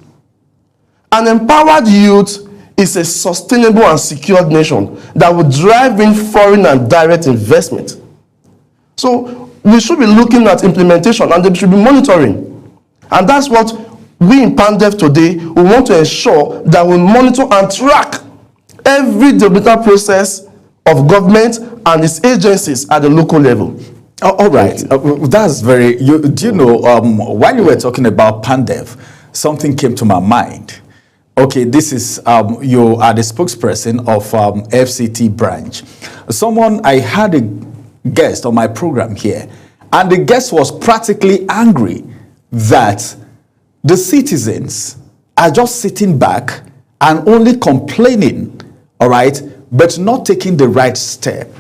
An empowered youth is a sustainable and secured nation that will drive in foreign and direct investment. So we should be looking at implementation, and they should be monitoring. And that's what we in PANDEF today, we want to ensure that we monitor and track every developmental process of government and its agencies at the local level. All right, that's very, do you know, while you were talking about PANDEF, something came to my mind. Okay, this is, you are the spokesperson of FCT branch. I had a guest on my program here, and the guest was practically angry that the citizens are just sitting back and only complaining, all right, but not taking the right step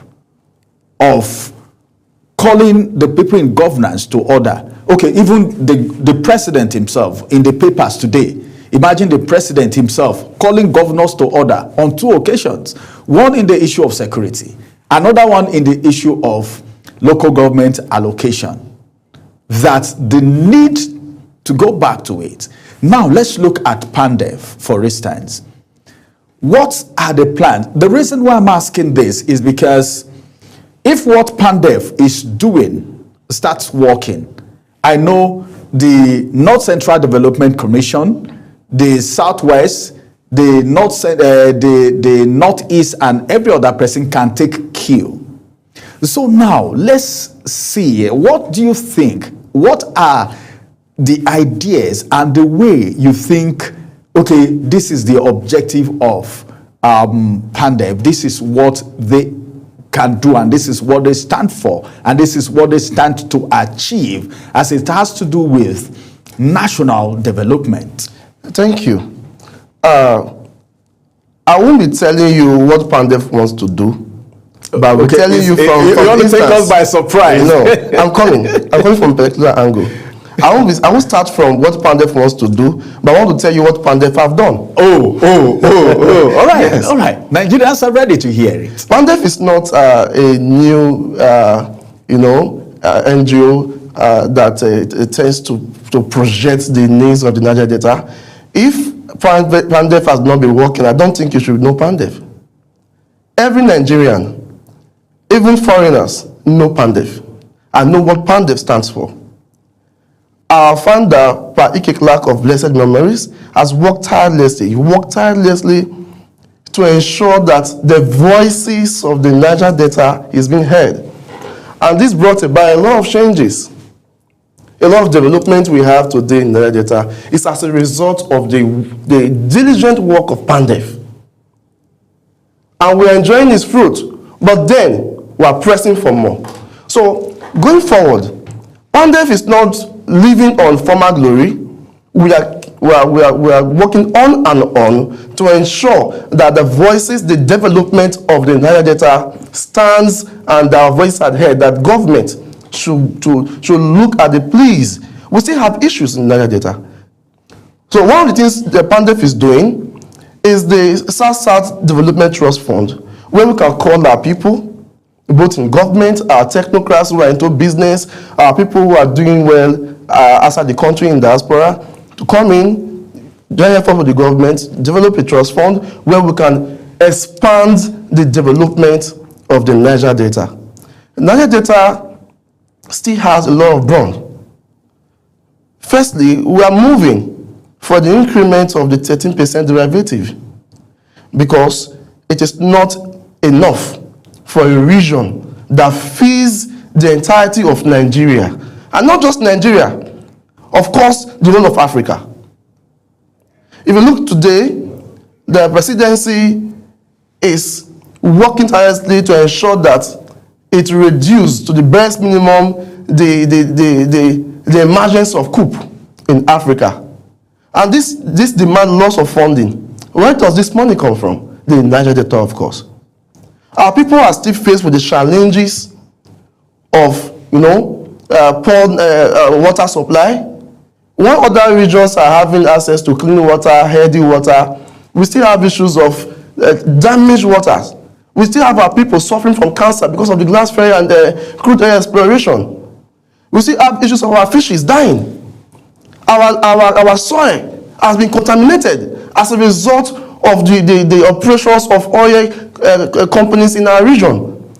of calling the people in governance to order. Okay, even the president himself in the papers today, Imagine the president himself calling governors to order on 2 occasions, one in the issue of security, another one in the issue of local government allocation, that the need to go back to it. Now, let's look at PANDEF, for instance. What are the plans? The reason why I'm asking this is because if what PANDEF is doing starts working, I know the North Central Development Commission, the Southwest, the Northeast, and every other person can take cue. So now, let's see, what do you think? What are the ideas and the way you think, okay, this is the objective of PANDEF, this is what they can do, and this is what they stand for, and this is what they stand to achieve as it has to do with national development? Thank you. I won't be telling you what PANDEF wants to do, but I will telling you from you want to take us by surprise. No, I'm coming from a particular angle. I won't start from what PANDEF wants to do, but I want to tell you what PANDEF have done. All right, yes. All right. Nigerians are ready to hear it. PANDEF is not a new, NGO that it tends to project the needs of the Niger Delta. If PANDEF has not been working, I don't think you should know PANDEF. Every Nigerian, even foreigners, know PANDEF and know what PANDEF stands for. Our founder, Pa Ike Clark of blessed memories, has worked tirelessly. He worked tirelessly to ensure that the voices of the Niger Delta is being heard. And this brought about a lot of changes. A lot of development we have today in Niger Delta is as a result of the diligent work of PANDEF. And we're enjoying its fruit, but then we're pressing for more. So going forward, PANDEF is not living on former glory. We are working on and on to ensure that the voices, the development of the Niger Delta stands and our voice are heard, that government should look at the pleas. We still have issues in Niger Delta. So one of the things the PANDEF is doing is the South-South Development Trust Fund, where we can call our people, both in government, our technocrats who are into business, our people who are doing well outside the country in diaspora, to come in, join effort with the government, develop a trust fund where we can expand the development of the Niger Delta. Niger Delta still has a lot of ground. Firstly, we are moving for the increment of the 13% derivative because it is not enough for a region that feeds the entirety of Nigeria. And not just Nigeria, of course, the whole of Africa. If you look today, the presidency is working tirelessly to ensure that it reduces to the best minimum the emergence of coup in Africa. And this demands lots of funding. Where does this money come from? The Niger Delta, of course. Our people are still faced with the challenges of, poor water supply. When other regions are having access to clean water, healthy water, we still have issues of damaged waters. We still have our people suffering from cancer because of the glass fire and crude oil exploration. We still have issues of our fishes dying. Our soil has been contaminated as a result of the operations of oil companies in our region.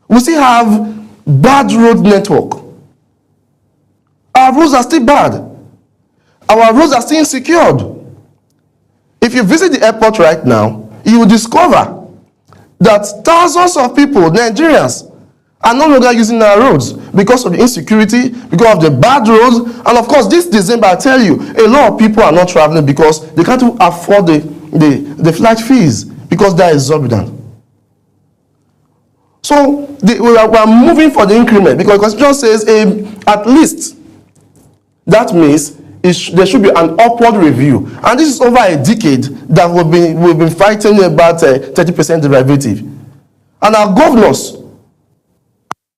We still have bad road network. Our roads are still bad. Our roads are still insecure. If you visit the airport right now, you will discover that thousands of people, Nigerians, are no longer using our roads because of the insecurity, because of the bad roads. And of course, this December, I tell you, a lot of people are not traveling because they can't afford the flight fees because they are exorbitant. So we are moving for the increment because the Constitution says at least. That means there should be an upward review. And this is over a decade that we've been fighting about 30% derivative. And our governors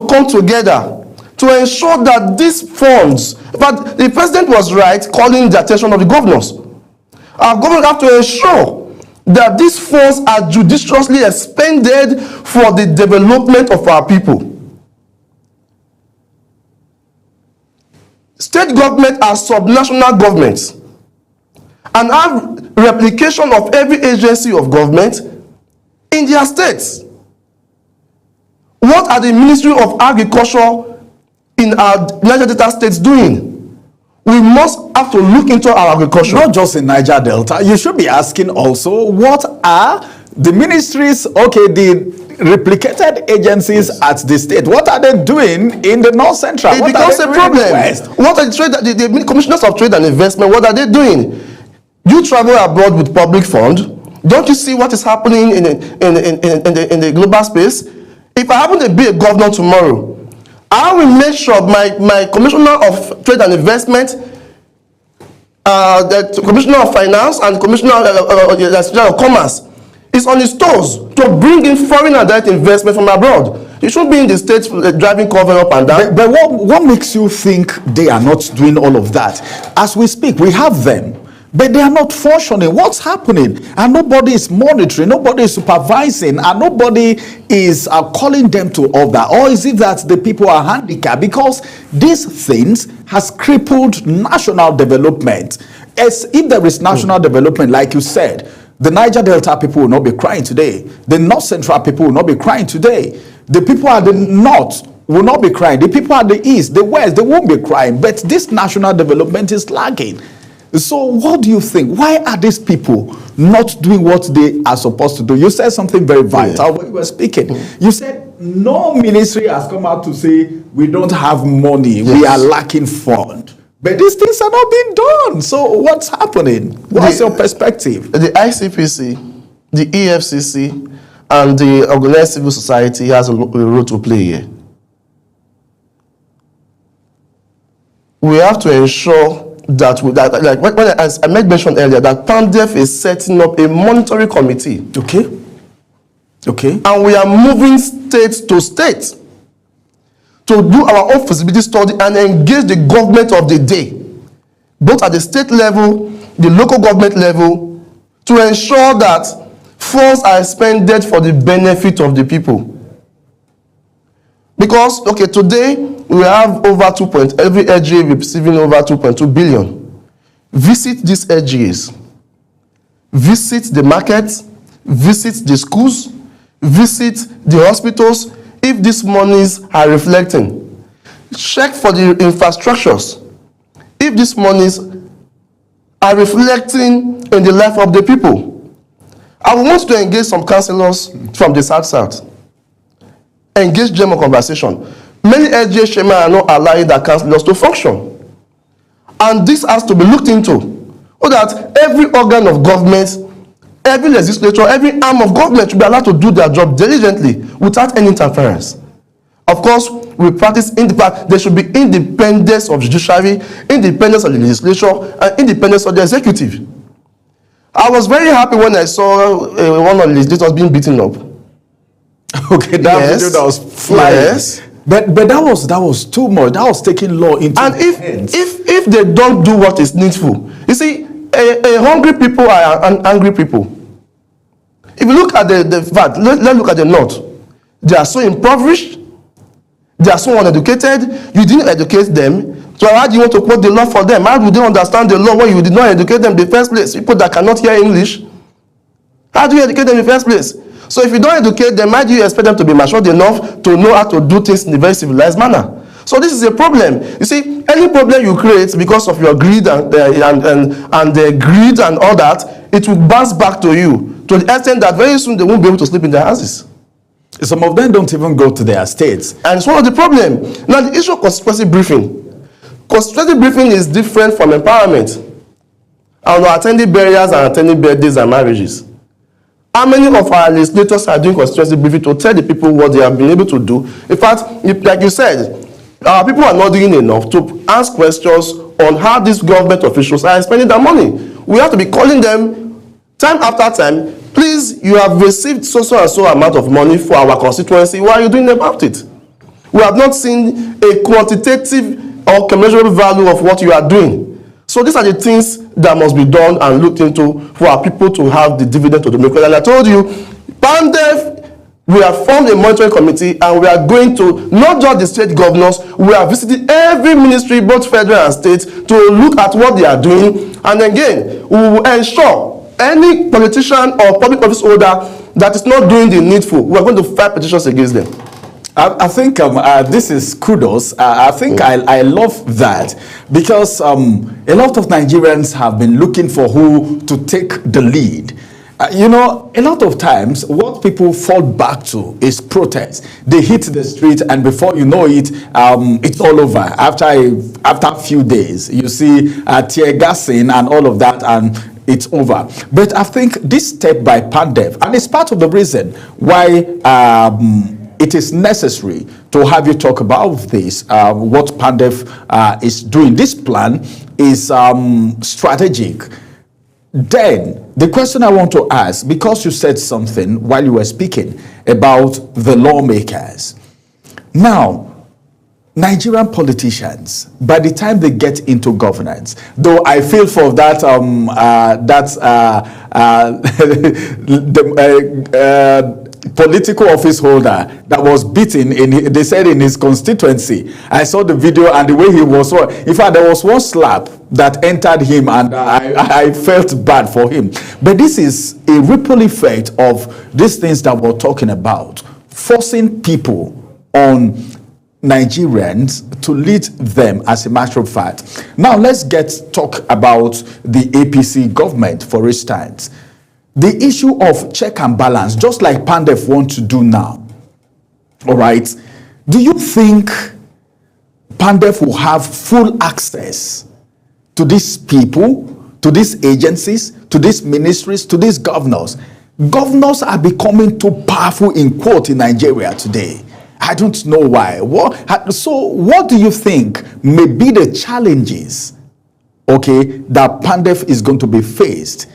come together to ensure that these funds, but the president was right calling the attention of the governors. Our government have to ensure that these funds are judiciously expended for the development of our people. State governments are subnational governments and have replication of every agency of government in their states. What are the Ministry of Agriculture in our Niger Delta states doing? We must have to look into our agriculture. Not just in Niger Delta. You should be asking also, what are the ministries, okay, the replicated agencies at the state, what are they doing in the North Central? It becomes a problem. What are the commissioners of trade and investment, what are they doing? You travel abroad with public fund. Don't you see what is happening in the global space? If I happen to be a governor tomorrow, I will make sure my commissioner of trade and investment, the commissioner of finance and commissioner of commerce is on his toes to bring in foreign and direct investment from abroad. You shouldn't be in the states driving cover up and down. But what makes you think they are not doing all of that? As we speak, we have them, but they are not functioning. What's happening? And nobody is monitoring, nobody is supervising, and nobody is calling them to order. Or is it that the people are handicapped? Because these things has crippled national development. As if there is national development, like you said, the Niger Delta people will not be crying today. The North Central people will not be crying today. The people at the North will not be crying. The people at the East, the West, they won't be crying. But this national development is lagging. So what do you think? Why are these people not doing what they are supposed to do? You said something very vital when you were speaking. You said no ministry has come out to say we don't have money, we are lacking fund. But these things are not being done. So what's happening? What's your perspective? The ICPC, the EFCC, and the organized civil society has a role to play here. We have to ensure that, as I made mention earlier, that PANDEF is setting up a monitoring committee. Okay. And we are moving state to state to do our own feasibility study and engage the government of the day, both at the state level, the local government level, to ensure that funds are expended for the benefit of the people. Because, today we have over every LGA receiving over 2.2 billion. Visit these LGAs, visit the markets, visit the schools, visit the hospitals. If these monies are reflecting, check for the infrastructures. If these monies are reflecting in the life of the people. I want to engage some councillors from the South. Engage them in conversation. Many LGA chairmen are not allowing their councillors to function. And this has to be looked into, so that every organ of government, every legislature, every arm of government should be allowed to do their job diligently without any interference. Of course, we practice there should be independence of judiciary, independence of the legislature, and independence of the executive. I was very happy when I saw one of the legislators being beaten up. Okay, that video that was flying. Yes. But that was too much. That was taking law into hands. If they don't do what is needful, you see, a hungry people are angry people. If you look at the fact, let's look at the North. They are so impoverished. They are so uneducated. You didn't educate them. So how do you want to quote the law for them? How do they understand the law when you did not educate them in the first place? People that cannot hear English. How do you educate them in the first place? So if you don't educate them, how do you expect them to be matured enough to know how to do things in a very civilized manner? So this is a problem. You see, any problem you create because of your greed and the greed and all that, it will bounce back to you to the extent that very soon they won't be able to sleep in their houses. Some of them don't even go to their states. And it's one of the problems. Now the issue of constituency briefing. Constituency briefing is different from empowerment. And attending burials and attending birthdays and marriages. How many of our legislators are doing constituency briefing to tell the people what they have been able to do? In fact, like you said, our people are not doing enough to ask questions on how these government officials are spending their money. We have to be calling them time after time. Please, you have received so and so amount of money for our constituency. What are you doing about it? We have not seen a quantitative or commensurable value of what you are doing. So these are the things that must be done and looked into for our people to have the dividend to the make. And I told you, PANDEF, we have formed a monitoring committee and we are going to, not just the state governors, we are visiting every ministry, both federal and state, to look at what they are doing. And again, we will ensure any politician or public office holder that is not doing the needful, we are going to file petitions against them. I think this is kudos. I think I love that because a lot of Nigerians have been looking for who to take the lead. You know, a lot of times what people fall back to is protest. They hit the street and before you know it, it's all over. After a few days, you see tear gassing and all of that, and it's over. But I think this step by PANDEF, and it's part of the reason why it is necessary to have you talk about this, what PANDEF is doing. This plan is strategic. Then, the question I want to ask, because you said something while you were speaking about the lawmakers. Now, Nigerian politicians, by the time they get into governance, though I feel for that, political office holder that was beaten they said in his constituency. I saw the video and the way he was, in fact there was one slap that entered him and I felt bad for him. But this is a ripple effect of these things that we're talking about, forcing people on Nigerians to lead them, as a matter of fact. Now let's talk about the APC government, for instance. The issue of check and balance, just like PANDEF want to do now, all right? Do you think PANDEF will have full access to these people, to these agencies, to these ministries, to these governors? Governors are becoming too powerful, in quote, in Nigeria today. I don't know why. So what do you think may be the challenges, okay, that PANDEF is going to be faced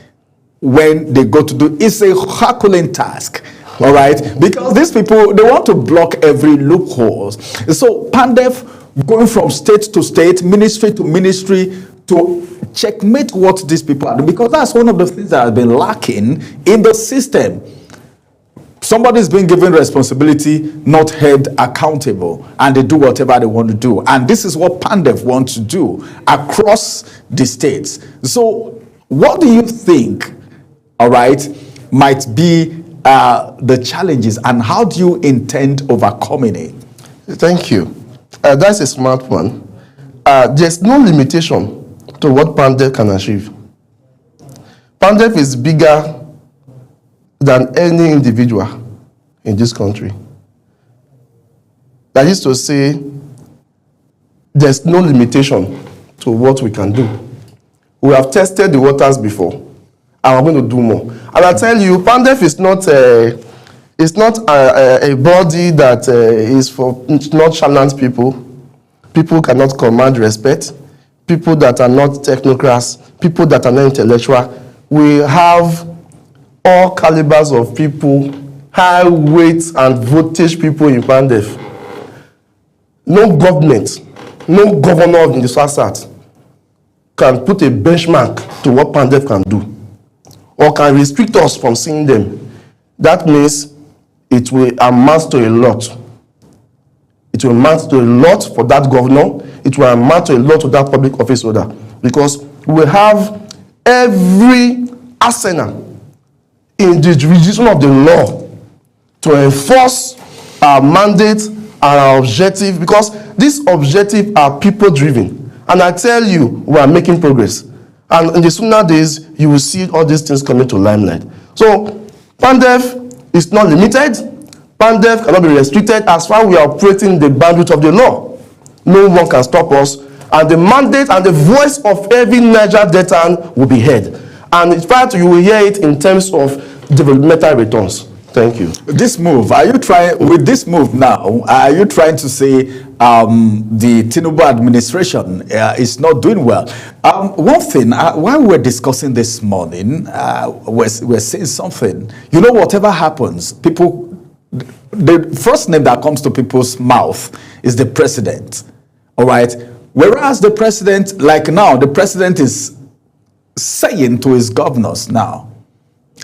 when they go to do? It's a Herculean task, all right? Because these people, they want to block every loophole. So PANDEF going from state to state, ministry to ministry, to checkmate what these people are doing, because that's one of the things that has been lacking in the system. Somebody's been given responsibility, not held accountable, and they do whatever they want to do. And this is what PANDEF wants to do across the states. So what do you think, all right, might be the challenges, and how do you intend overcoming it? Thank you. That's a smart one. There's no limitation to what PANDEF can achieve. PANDEF is bigger than any individual in this country. That is to say, there's no limitation to what we can do. We have tested the waters before, and we're going to do more. And I tell you, PANDEF is not a body that is for nonchalant people. People cannot command respect. People that are not technocrats. People that are not intellectual. We have all calibers of people, high weight and voltage people in PANDEF. No government, no governor in the SWASAT can put a benchmark to what PANDEF can do, or can restrict us from seeing them. That means it will amount to a lot. It will amount to a lot for that governor. It will amount to a lot to that public office holder, because we have every arsenal in the jurisdiction of the law to enforce our mandate and our objective, because these objectives are people-driven. And I tell you, we are making progress. And in the sooner days, you will see all these things coming to limelight. So, PANDEF is not limited. PANDEF cannot be restricted as far as we are operating the boundaries of the law. No one can stop us. And the mandate and the voice of every Niger Deltan will be heard. And in fact, you will hear it in terms of developmental returns. Thank you. This move, are you trying, with this move now, are you trying to say the Tinubu administration is not doing well? One thing, while we were discussing this morning, we're saying something. You know, whatever happens, people, the first name that comes to people's mouth is the president. All right? Whereas the president, like now, the president is saying to his governors now,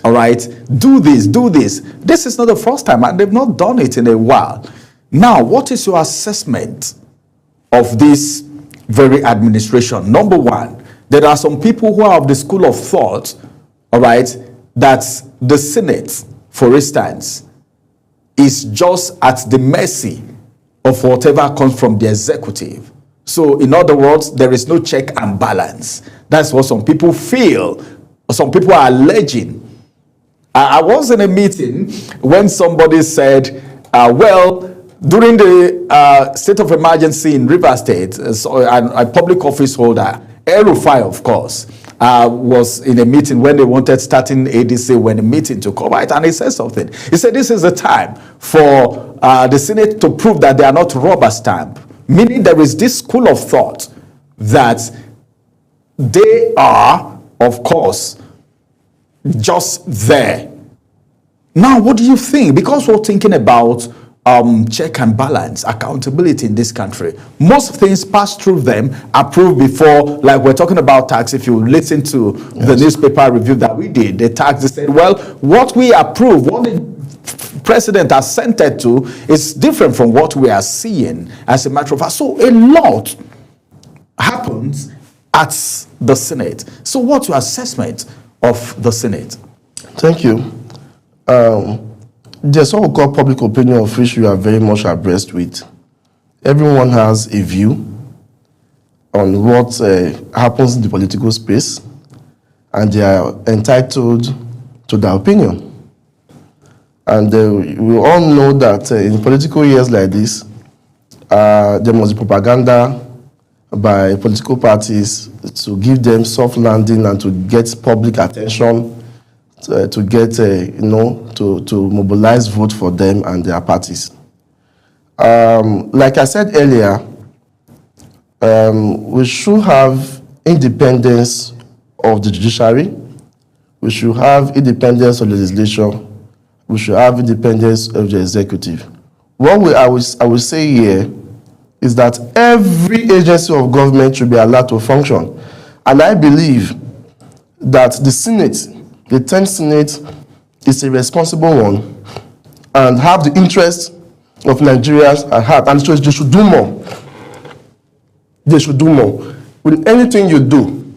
all right, do this, do this. This is not the first time, and they've not done it in a while. Now, what is your assessment of this very administration? Number one, there are some people who are of the school of thought, all right, that the Senate, for instance, is just at the mercy of whatever comes from the executive. So, in other words, there is no check and balance. That's what some people feel, or some people are alleging. I was in a meeting when somebody said, well, during the state of emergency in Rivers State, a public office holder, El-Rufai, of course, was in a meeting when they wanted starting ADC when the meeting took over, and he said something. He said, this is the time for the Senate to prove that they are not rubber stamp, meaning there is this school of thought that they are, of course, just there. Now, what do you think? Because we're thinking about check and balance, accountability in this country. Most things pass through them, approved before, like we're talking about tax. If you listen to the newspaper review that we did, the tax, they said, well, what we approve, what the president has sent it to is different from what we are seeing, as a matter of fact. So a lot happens at the Senate. So what's your assessment of the Senate? Thank you. There's what we call public opinion, of which you are very much abreast with. Everyone has a view on what happens in the political space, and they are entitled to their opinion. And we all know that in political years like this, there must be propaganda by political parties to give them soft landing and to get public attention, to get, to mobilize vote for them and their parties. Like I said earlier, we should have independence of the judiciary. We should have independence of the legislature. We should have independence of the executive. What I will say here is that every agency of government should be allowed to function. And I believe that the Senate, the 10th Senate, is a responsible one and have the interest of Nigerians at heart. And so they should do more. They should do more. With anything you do,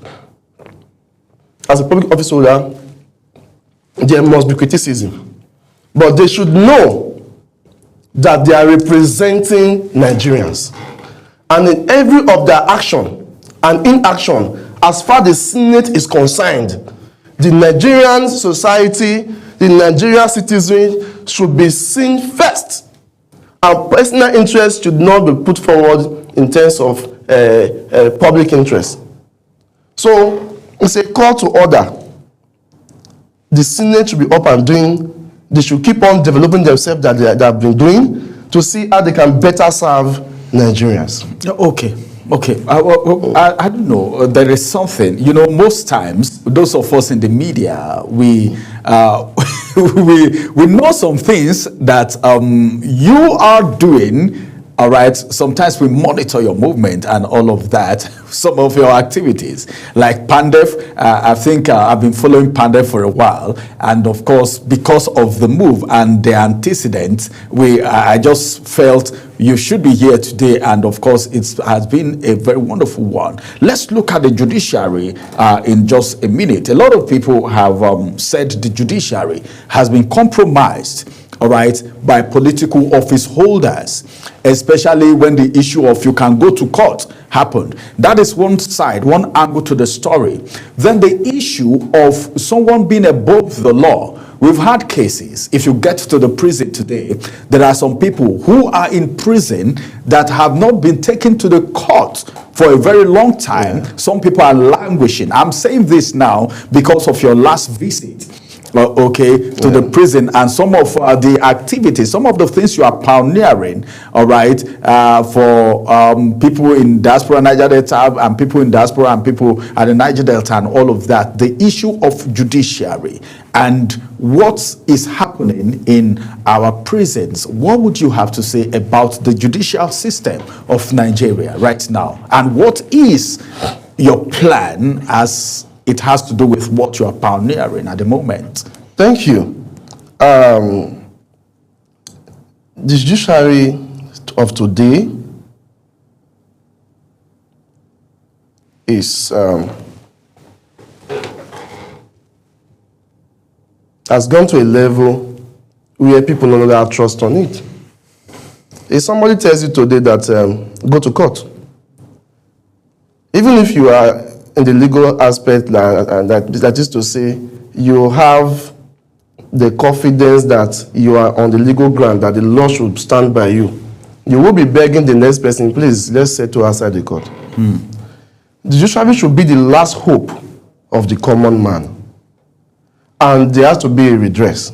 as a public office holder, there must be criticism. But they should know that they are representing Nigerians. And in every of their action and inaction, as far as the Senate is concerned, the Nigerian society, the Nigerian citizen should be seen first. And personal interest should not be put forward in terms of public interest. So it's a call to order. The Senate should be up and doing. They should keep on developing themselves that they have been doing to see how they can better serve Nigerians. Okay. I don't know. There is something, most times, those of us in the media, we we know some things that you are doing. All right, sometimes we monitor your movement and all of that, some of your activities. Like Pandef, I think I've been following Pandef for a while. And of course, because of the move and the antecedents, I just felt you should be here today. And of course, it has been a very wonderful one. Let's look at the judiciary in just a minute. A lot of people have said the judiciary has been compromised, all right, by political office holders, especially when the issue of you can go to court happened. That is one side, one angle to the story. Then the issue of someone being above the law. We've had cases, if you get to the prison today, there are some people who are in prison that have not been taken to the court for a very long time. Yeah. Some people are languishing. I'm saying this now because of your last visit. To the prison, and some of the activities, some of the things you are pioneering, all right, for people in diaspora, Niger Delta, and people in diaspora and people at the Niger Delta and all of that, the issue of judiciary and what is happening in our prisons. What would you have to say about the judicial system of Nigeria right now? And what is your plan as it has to do with what you are pioneering at the moment. Thank you. The judiciary of today is has gone to a level where people no longer have trust on it. If somebody tells you today that go to court, even if you are in the legal aspect, that is to say, you have the confidence that you are on the legal ground, that the law should stand by you, you will be begging the next person, please, let's settle outside the court. The judiciary should be the last hope of the common man. And there has to be a redress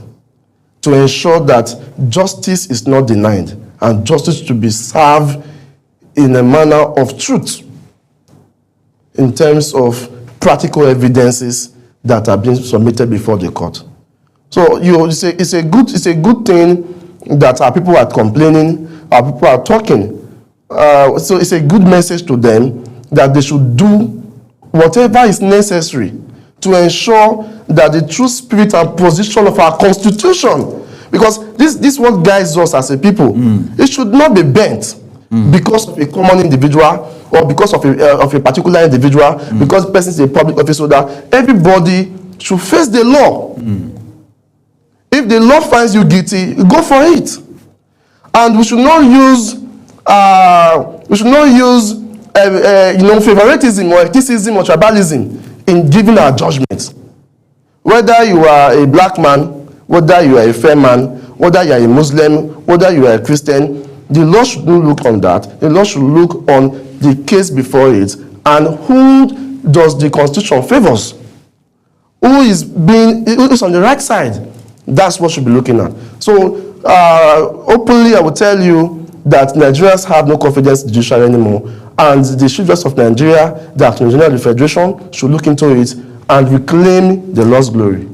to ensure that justice is not denied and justice to be served in a manner of truth in terms of practical evidences that are being submitted before the court. So it's a good thing that our people are complaining, our people are talking. So it's a good message to them that they should do whatever is necessary to ensure that the true spirit and position of our constitution, because this is what guides us as a people, it should not be bent because of a common individual or because of a particular individual, because the person is a public officer, that everybody should face the law. If the law finds you guilty, go for it. And we should not use favoritism or ethnicism or tribalism in giving our judgment. Whether you are a black man, whether you are a fair man, whether you are a Muslim, whether you are a Christian, the law should not look on that. The law should look on the case before it and who does the Constitution favors. Who is on the right side? That's what should be looking at. So, openly, I will tell you that Nigerians have no confidence in the judiciary anymore, and the Chief Justice of Nigeria, the Attorney General of the Federation, should look into it and reclaim the lost glory.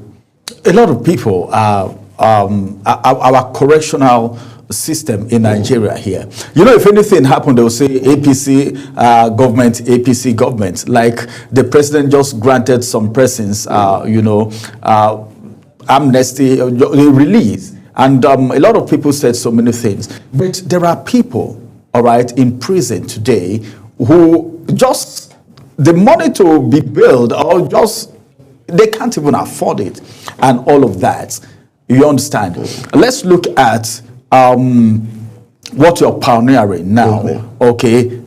A lot of people, our correctional system in Nigeria here, you know, if anything happened, they will say APC government, like the president just granted some persons, amnesty, release. And a lot of people said so many things. But there are people, all right, in prison today who just, the money to be billed or just, they can't even afford it. And all of that, you understand. Let's look at what you're pioneering now, okay,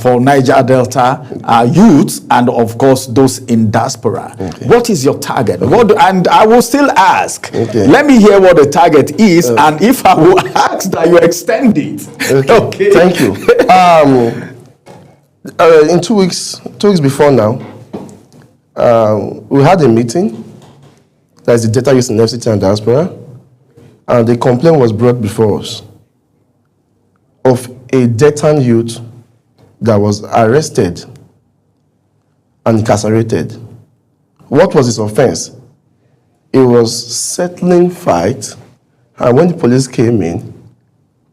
for Niger Delta youth and of course those in diaspora. What is your target? And I will still ask, let me hear what the target is, and if I will ask that you extend it. Okay. Thank you. In 2 weeks before now, we had a meeting. That's the data use in FCT and diaspora, and the complaint was brought before us of a Deltan youth that was arrested and incarcerated. What was his offense? It was settling fight, and when the police came in,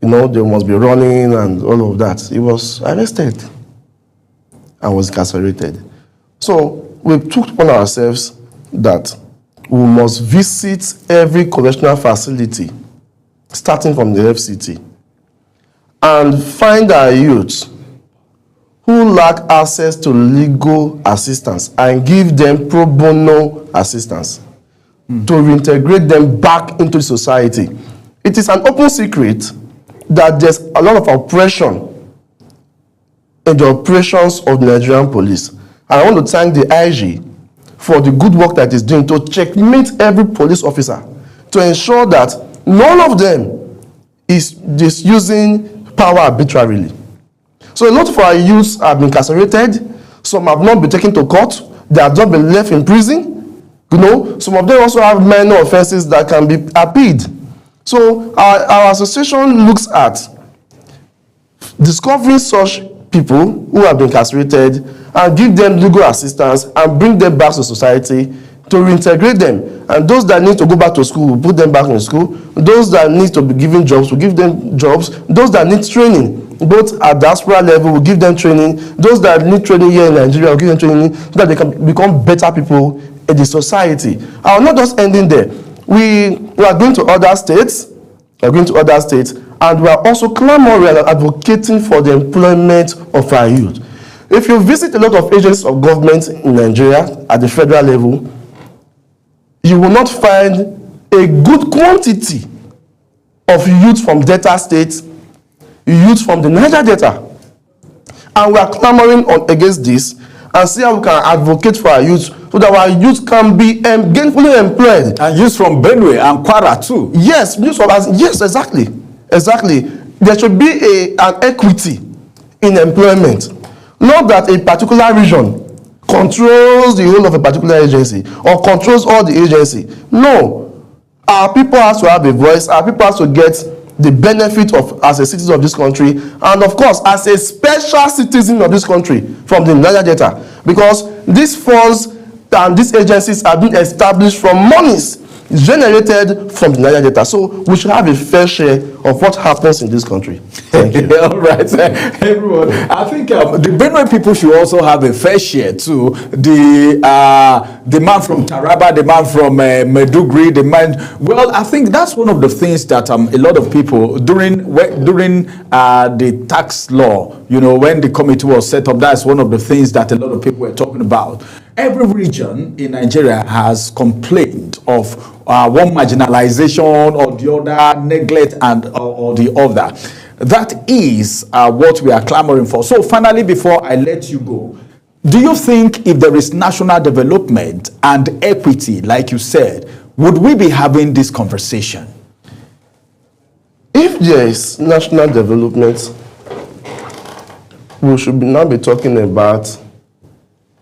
they must be running and all of that. He was arrested and was incarcerated. So we took upon ourselves that we must visit every correctional facility, starting from the FCT, and find our youths who lack access to legal assistance and give them pro bono assistance to reintegrate them back into society. It is an open secret that there's a lot of oppression in the operations of the Nigerian police. And I want to thank the IG for the good work that is doing to checkmate every police officer to ensure that none of them is using power arbitrarily. So a lot of our youths have been incarcerated. Some have not been taken to court. They have not been left in prison. Some of them also have minor offenses that can be appealed. So our association looks at discovering such people who have been incarcerated and give them legal assistance and bring them back to society to reintegrate them. And those that need to go back to school, we'll put them back in school. Those that need to be given jobs, we'll give them jobs. Those that need training, both at diaspora level, we'll give them training. Those that need training here in Nigeria, we'll give them training so that they can become better people in the society. I will not just ending there. We are going to other states. And we are also clamoring and advocating for the employment of our youth. If you visit a lot of agencies of government in Nigeria at the federal level, you will not find a good quantity of youth from Delta State, youth from the Niger Delta. And we are clamoring against this and see how we can advocate for our youth so that our youth can be gainfully employed. And youth from Benue and Kwara too. Yes, yes, exactly. There should be an equity in employment. Not that a particular region controls the whole of a particular agency or controls all the agency. No. Our people have to have a voice. Our people have to get the benefit of as a citizen of this country, and of course as a special citizen of this country from the Niger Delta, because these funds and these agencies have been established from monies generated from the Niger Delta. So we should have a fair share of what happens in this country. Thank you. All right, everyone. I think the Benue people should also have a fair share too. The man from Taraba, the man from Maiduguri, the man. Well, I think that's one of the things that a lot of people during the tax law, when the committee was set up, that's one of the things that a lot of people were talking about. Every region in Nigeria has complained of one marginalization or the other, neglect or the other. That is what we are clamoring for. So finally, before I let you go, do you think if there is national development and equity, like you said, would we be having this conversation? If there is national development, we should now be talking about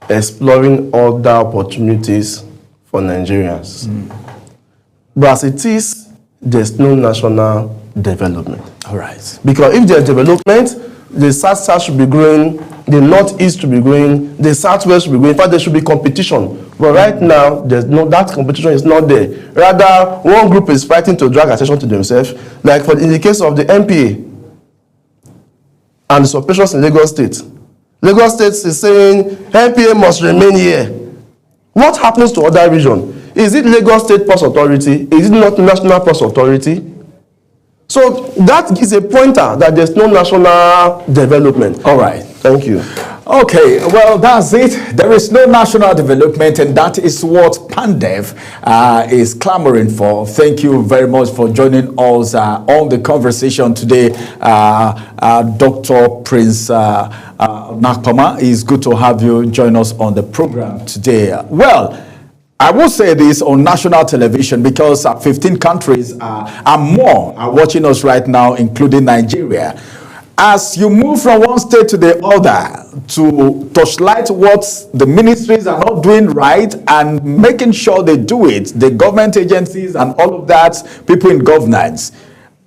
exploring other opportunities for Nigerians. But as it is, there's no national development. All right. Because if there's development, the South should be growing, the Northeast should be growing, the Southwest should be growing. In fact, there should be competition. But right now, that competition is not there. Rather, one group is fighting to drag attention to themselves. Like in the case of the MPA and the operations in Lagos State. Lagos State is saying MPA must remain here. What happens to other regions? Is it Lagos State Ports Authority? Is it not National Ports Authority? So that is a pointer that there's no national development. All right. Thank you. Okay, well, that's it. There is no national development, and that is what PANDEF is clamoring for. Thank you very much for joining us on the conversation today. Dr. Prince Nakpama, it's good to have you join us on the program today. Well, I will say this on national television because 15 countries and more are watching us right now, including Nigeria. As you move from one state to the other to torchlight what the ministries are not doing right and making sure they do it, the government agencies and all of that, people in governance,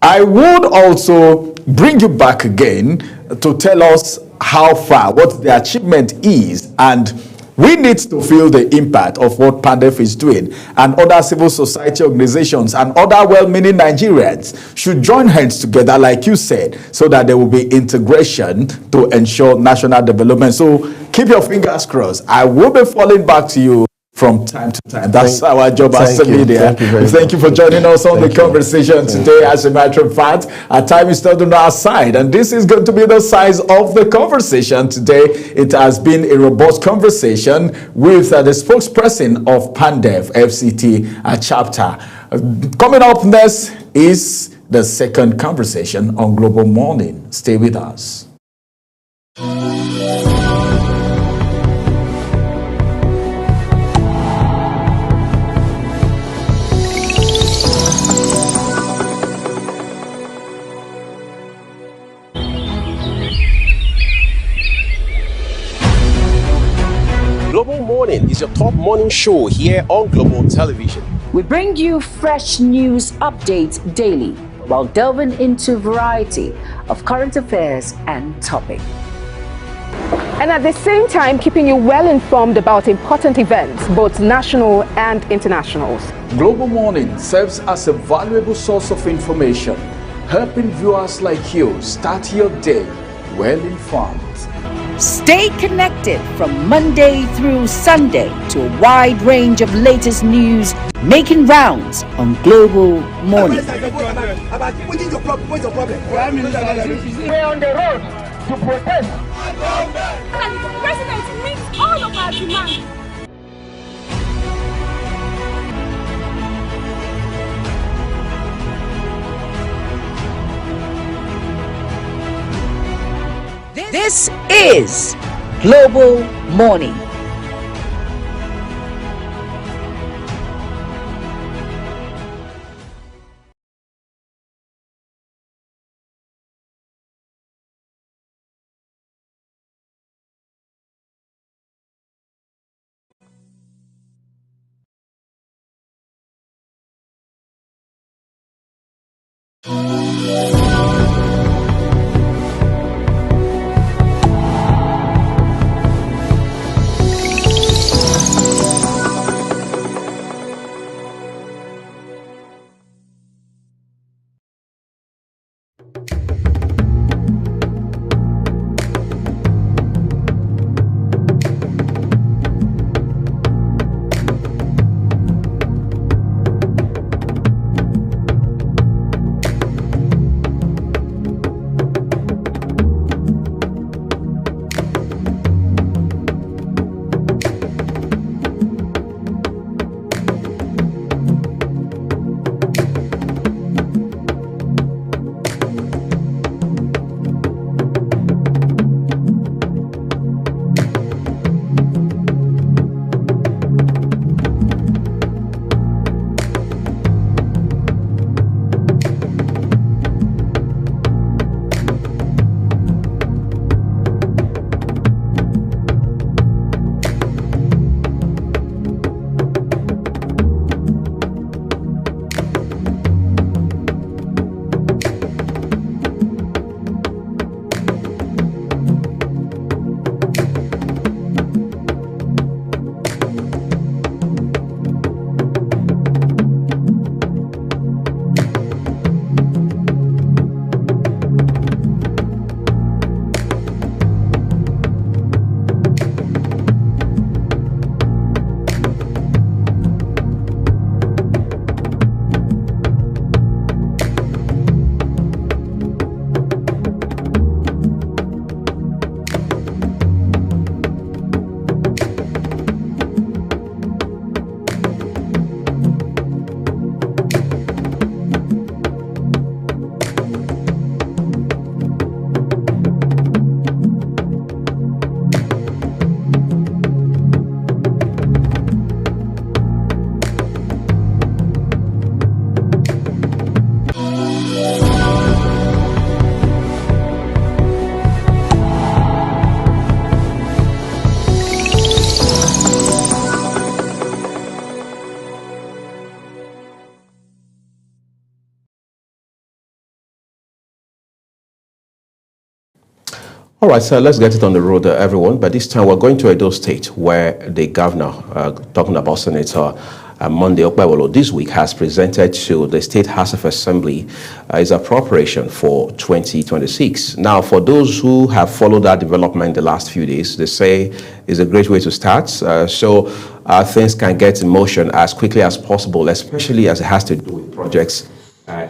I would also bring you back again to tell us how far, what the achievement is, and we need to feel the impact of what PANDEF is doing, and other civil society organizations and other well-meaning Nigerians should join hands together, like you said, so that there will be integration to ensure national development. So keep your fingers crossed. I will be falling back to you from time to time. That's our job as a media. Thank you for joining us on the conversation today. As a matter of fact, our time is not on our side, and this is going to be the size of the conversation today. It has been a robust conversation with the spokesperson of PANDEF FCT chapter. Coming up next is the second conversation on Global Morning. Stay with us. Global Morning is your top morning show here on Global Television. We bring you fresh news updates daily while delving into a variety of current affairs and topics. And at the same time, keeping you well informed about important events, both national and international. Global Morning serves as a valuable source of information, helping viewers like you start your day well informed. Stay connected from Monday through Sunday to a wide range of latest news making rounds on Global Morning. We're on the road to protest. And the president meets all of our demands. This is Global Morning. All right, so let's get it on the road, everyone. But this time we're going to Edo State, where the governor, talking about Senator Monday Okpebholo, this week has presented to the State House of Assembly his appropriation for 2026. Now, for those who have followed that development the last few days, they say it's a great way to start. So things can get in motion as quickly as possible, especially as it has to do with projects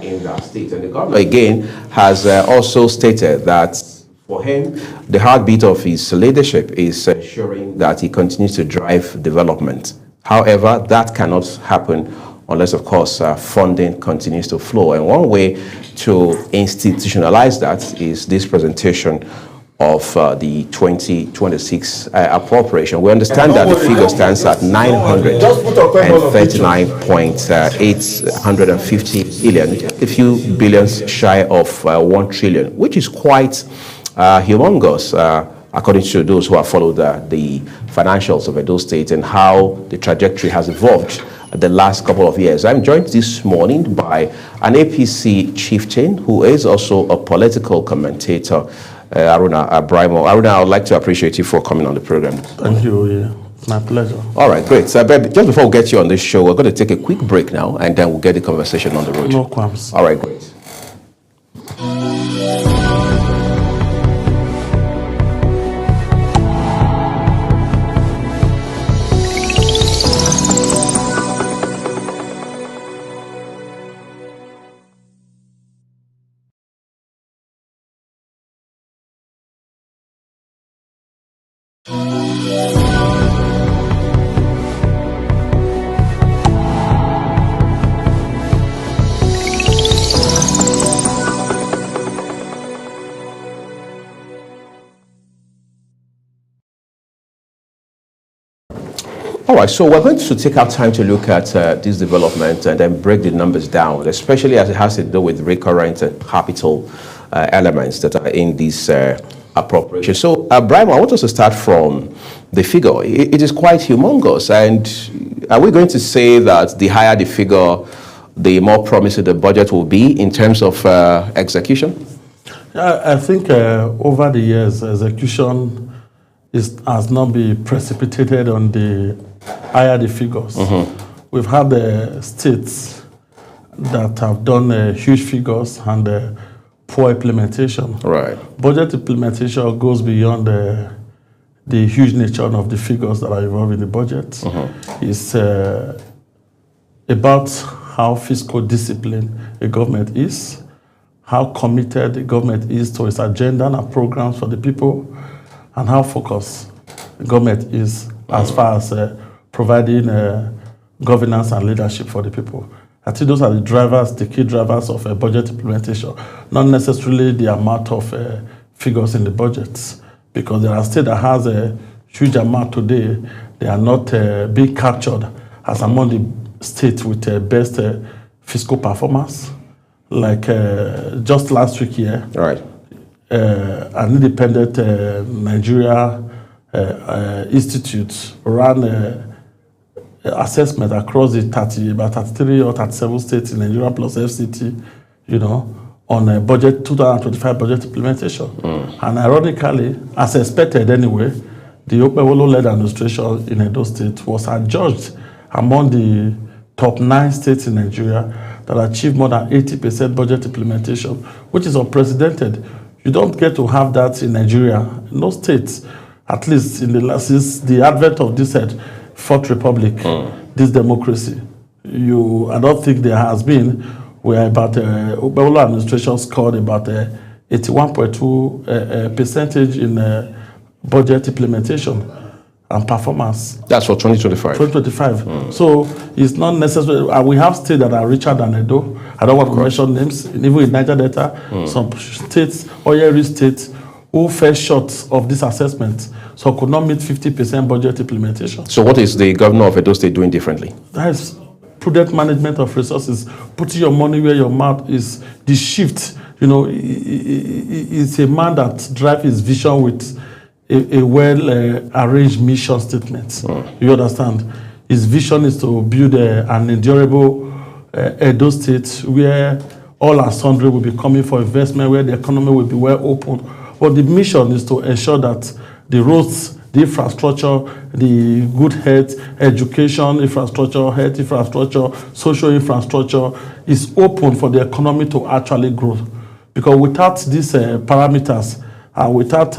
in that state. And the governor, again, has also stated that for him, the heartbeat of his leadership is ensuring that he continues to drive development. However, that cannot happen unless, of course, funding continues to flow. And one way to institutionalize that is this presentation of the 2026 appropriation. We understand that the figure stands at 939.850 billion, a few billions shy of 1 trillion, which is quite humongous, according to those who have followed the financials of Edo State and how the trajectory has evolved the last couple of years. I'm joined this morning by an APC chieftain who is also a political commentator, Aruna Abraimo. Aruna, I would like to appreciate you for coming on the program. Thank you. Yeah. My pleasure. All right, great. So, just before we get you on this show, we're going to take a quick break now, and then we'll get the conversation on the road. No qualms. All right, great. All right, so we're going to take our time to look at this development and then break the numbers down, especially as it has to do with recurrent and capital elements that are in this appropriation. So, Brian, I want us to start from the figure. It is quite humongous. And are we going to say that the higher the figure, the more promising the budget will be in terms of execution? I think over the years, execution has not been precipitated on the higher the figures. We've had states that have done huge figures and poor implementation. Right. Budget implementation goes beyond the huge nature of the figures that are involved in the budget. It's about how fiscal discipline a government is, how committed the government is to its agenda and programs for the people, and how focused the government is as far as providing governance and leadership for the people. I think those are the drivers, the key drivers of budget implementation, not necessarily the amount of figures in the budgets, because there are states that has a huge amount today. They are not being captured as among the states with best fiscal performance. Like just last week here, right. An independent Nigeria institute ran assessment across the about 33 or 37 states in Nigeria plus FCT, you know, on a budget 2025 budget implementation. And ironically, as expected anyway, the Okpebholo-led administration in Edo State was adjudged among the top 9 states in Nigeria that achieved more than 80% budget implementation, which is unprecedented. You don't get to have that in Nigeria. No states, at least in the last, since the advent of this Fourth Republic, this democracy, I don't think there has been where about Okpebholo administration scored about 81.2 percentage in budget implementation and performance. That's for 2025. 2025. So it's not necessary. We have states that are richer than Edo. I don't want to mention names. Even in Niger Delta, some states, Oyeri states, who fell short of this assessment, so could not meet 50% budget implementation. So what is the governor of Edo State doing differently? That is prudent management of resources, putting your money where your mouth is. The shift, you know, it's a man that drives his vision with a well-arranged mission statement. You understand? His vision is to build an endurable Edo State where all and sundry will be coming for investment, where the economy will be well open. But the mission is to ensure that the roads, the infrastructure, the good health, education infrastructure, health infrastructure, social infrastructure is open for the economy to actually grow. Because without these parameters, and without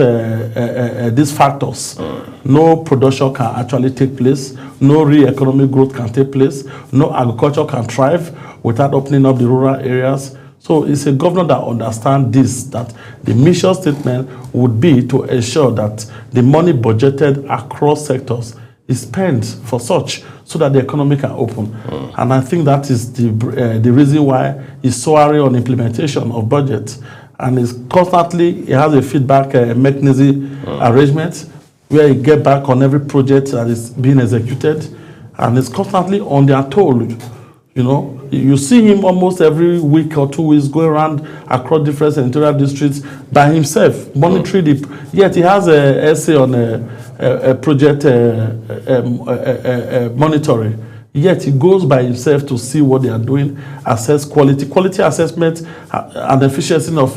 these factors, no production can actually take place, no real economic growth can take place, no agriculture can thrive without opening up the rural areas. So it's a governor that understands this, that the mission statement would be to ensure that the money budgeted across sectors is spent for such, so that the economy can open. And I think that is the reason why it's so hurry on implementation of budget. And it's constantly, it has a feedback mechanism arrangement where you get back on every project that is being executed, and it's constantly on their toll. You know, you see him almost every week or 2 weeks going around across different senatorial districts by himself, monitoring yet he has an essay on a project monitoring. Yet he goes by himself to see what they are doing, assess quality assessment and efficiency of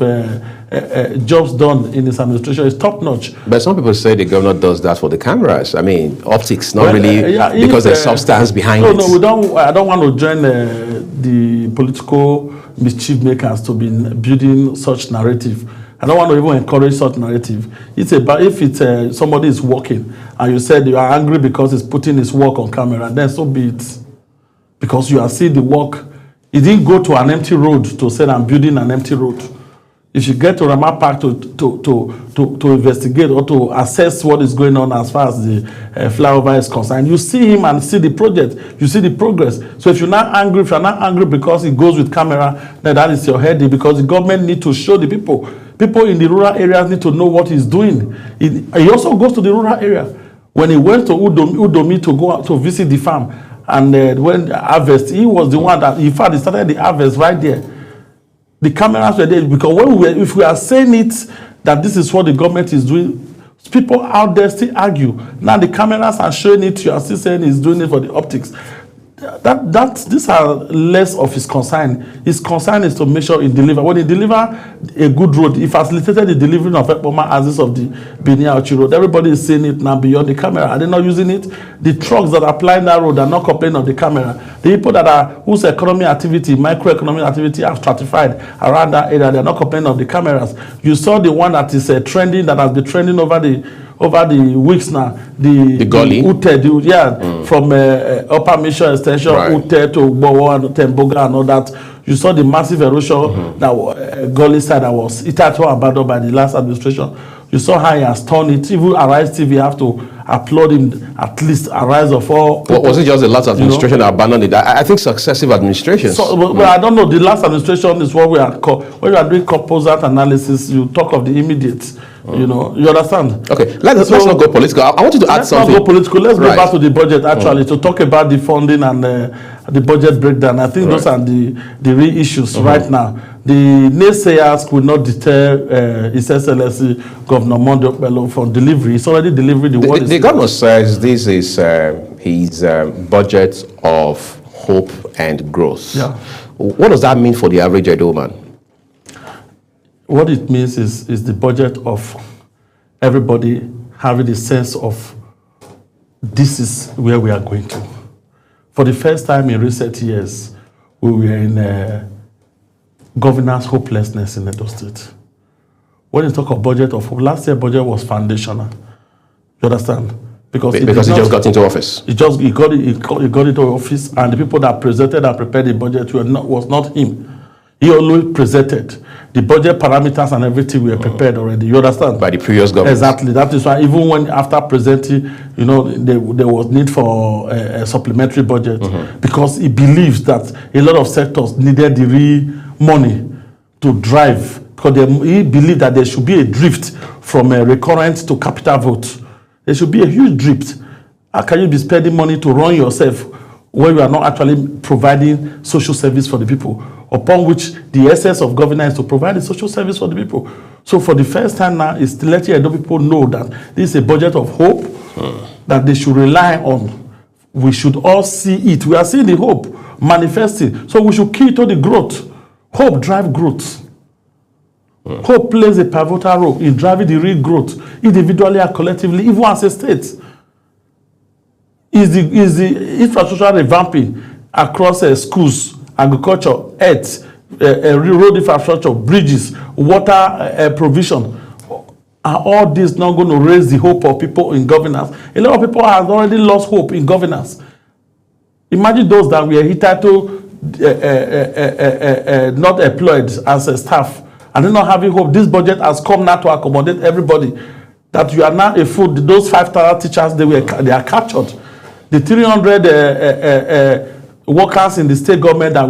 jobs done in his administration is top notch. But some people say the governor does that for the cameras. I mean, optics, not really because there's substance behind it. No, we don't. I don't want to join the political mischief makers to be building such narrative. I don't want to even encourage such narrative. It's about if it's somebody is working and you said you are angry because he's putting his work on camera, then so be it. Because you are seeing the work. He didn't go to an empty road to say I'm building an empty road. If you get to Rama Park to investigate or to assess what is going on as far as the flyover is concerned, you see him and see the project, you see the progress. So if you're not angry because it goes with camera, then that is your headache, because the government need to show the people. People in the rural areas need to know what he's doing. He also goes to the rural area. When he went to Udomi to go out to visit the farm, and when harvest, he was the one that, in fact, he started the harvest right there. The cameras were there, because if we are saying it, that this is what the government is doing, people out there still argue. Now the cameras are showing it, you are still saying he's doing it for the optics. These are less of his concern. His concern is to make sure he deliver. When he deliver a good road, he facilitated the delivery of Ekpoma Axis of the Benin-Auchi road. Everybody is seeing it now beyond the camera. Are they not using it? The trucks that are applying that road are not complaining of the camera. The people that are whose economic activity, microeconomic activity, are stratified around that area, they are not complaining of the cameras. You saw the one that is trending, that has been trending over the weeks now, the Gully, Ute, from Upper Mission Extension, right. Ute to Bowo and Temboga and all that. You saw the massive erosion that Gully side that was hitherto abandoned by the last administration. You saw how he has turned it. Even Arise TV have to applaud him, at least Arise of all. Was it just the last administration that abandoned it? I think successive administrations. So, well, I don't know. The last administration is what we are called. When you are doing composite analysis, you talk of the immediate. You know, you understand? Okay, let's not go political. I want you to add something. Let's not go political. Let's go back to the budget, actually, to talk about the funding and the budget breakdown. I think those are the real issues right now. The naysayers could not deter His Excellency Governor Monday Okpelo from delivery. He's already delivering the governor says this is his budget of hope and growth. Yeah. What does that mean for the average Edo man? What it means is the budget of everybody having a sense of this is where we are going to. For the first time in recent years, we were in governance hopelessness in Edo State. When you talk of budget of hope, last year budget was foundational. You understand? Because he just got into office. He got into office, and the people that presented and prepared the budget was not him. He only presented the budget parameters and everything were prepared already. You understand? By the previous government. Exactly. That is why even when after presenting, you know, there was need for a supplementary budget because he believes that a lot of sectors needed the real money to drive. Because he believed that there should be a drift from a recurrent to capital vote. There should be a huge drift. How can you be spending money to run yourself when you are not actually providing social service for the people? Upon which the essence of governance is to provide a social service for the people. So for the first time now, is to let Edo people know that this is a budget of hope that they should rely on. We should all see it. We are seeing the hope manifesting. So we should key to the growth. Hope drives growth. Hope plays a pivotal role in driving the real growth, individually and collectively, even as a state. Is the infrastructure revamping across schools, agriculture, health, road infrastructure, bridges, water provision. Are all this not going to raise the hope of people in governance? A lot of people have already lost hope in governance. Imagine those that were hitherto not employed as a staff and they're not having hope. This budget has come now to accommodate everybody. That you are now a fool. Those 5,000 teachers, they are captured. The 300 workers in the state government that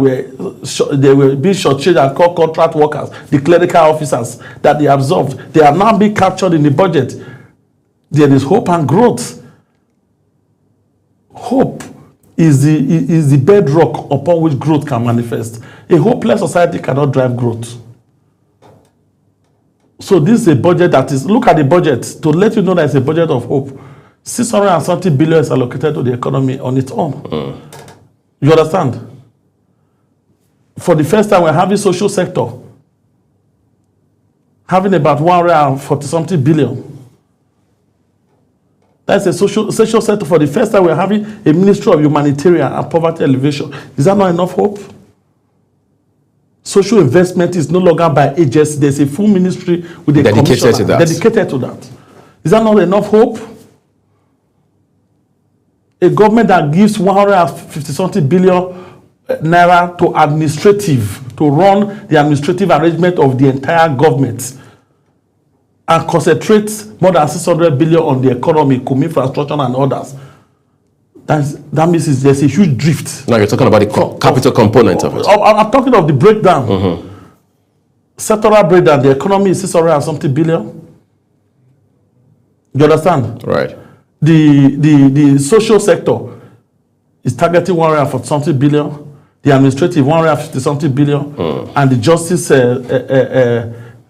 they were being shortchanged and called contract workers, the clerical officers that they absorbed, they are now being captured in the budget. There is hope and growth. Hope is the bedrock upon which growth can manifest. A hopeless society cannot drive growth. So this is a budget that is, look at the budget to let you know that it's a budget of hope. 670 billion is allocated to the economy on its own. You understand? For the first time, we're having social sector having about 140-something billion. That's a social sector. For the first time, we're having a Ministry of Humanitarian and Poverty Alleviation. Is that not enough hope? Social investment is no longer by agency. There's a full ministry with a dedicated to that. Is that not enough hope? A government that gives 150-something billion naira to run the administrative arrangement of the entire government and concentrate more than 600 billion on the economy, infrastructure and others. That means there's a huge drift. Now you're talking about the capital component of it. I'm talking of the breakdown. Sectoral breakdown, the economy is 600 and something billion. You understand? Right. The social sector is targeting 140 something billion. The administrative 150 something billion. And the justice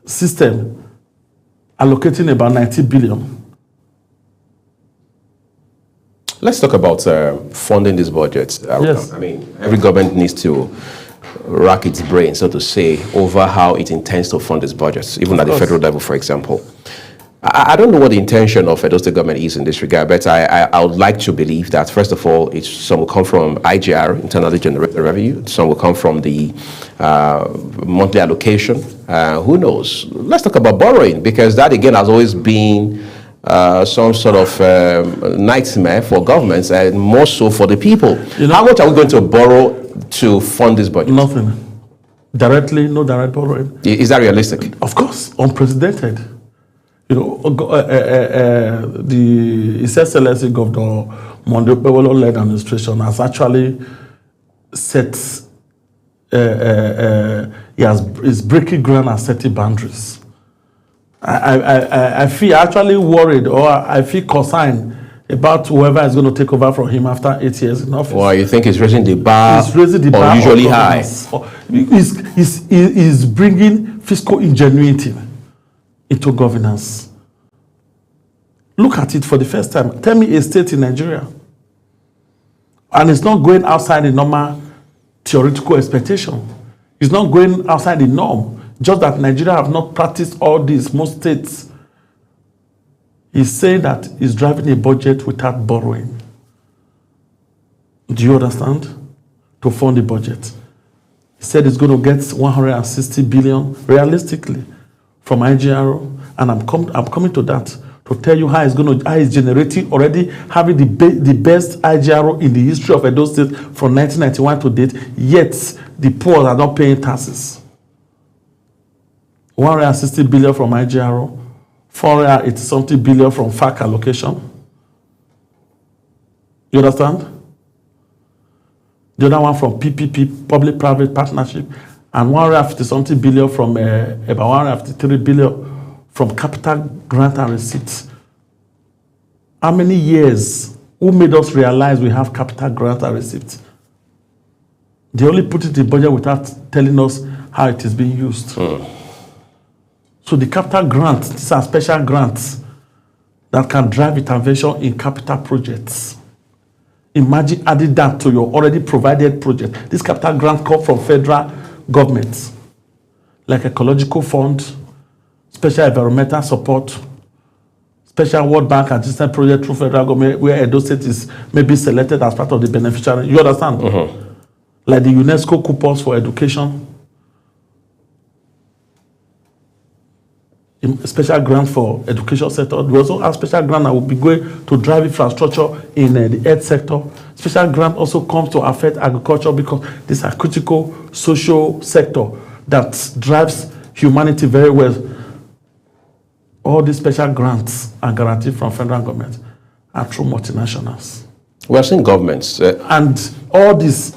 system allocating about 90 billion. Let's talk about funding this budget. Yes. I mean, every government needs to rack its brain, so to say, over how it intends to fund its budgets, even at the federal level, for example. I don't know what the intention of Edo State government is in this regard, but I would like to believe that, first of all, some will come from IGR, internally generated revenue. Some will come from the monthly allocation. Who knows? Let's talk about borrowing, because that, again, has always been some sort of nightmare for governments, and more so for the people. How much are we going to borrow to fund this budget? Nothing. Directly, no direct borrowing. Is that realistic? Of course, unprecedented. The His Excellency Governor Monday Okpebholo-led administration has actually set, is breaking ground and setting boundaries. I feel actually worried, or I feel concerned about whoever is going to take over from him after 8 years in office. Well, you think he's raising the bar, bar unusually high? He's bringing fiscal ingenuity into governance. Look at it for the first time. Tell me a state in Nigeria, and it's not going outside the normal theoretical expectation. It's not going outside the norm. Just that Nigeria have not practiced all this. Most states. He's saying that he's driving a budget without borrowing. Do you understand? To fund the budget. He said he's going to get 160 billion realistically from IGRO, and I'm coming to that to tell you how he's generating already, having the best IGRO in the history of Edo State from 1991 to date. Yet the poor are not paying taxes. 160 billion from IGRO, 480 something billion from FAC allocation. You understand? The other one from PPP, public-private partnership, and 150 something billion from about 153 billion from capital grant and receipts. How many years? Who made us realize we have capital grant and receipts? They only put it in the budget without telling us how it is being used. So the capital grants, these are special grants that can drive intervention in capital projects. Imagine adding that to your already provided project. This capital grant comes from federal governments, like Ecological Fund, Special Environmental Support, Special World Bank Assistance Project through federal government, where Edo State is maybe selected as part of the beneficiary. You understand? Like the UNESCO coupons for education, special grant for education sector. We also have special grant that will be going to drive infrastructure in the health sector. Special grant also comes to affect agriculture, because this is a critical social sector that drives humanity very well. All these special grants are guaranteed from federal government are through multinationals. We have seen governments. And all this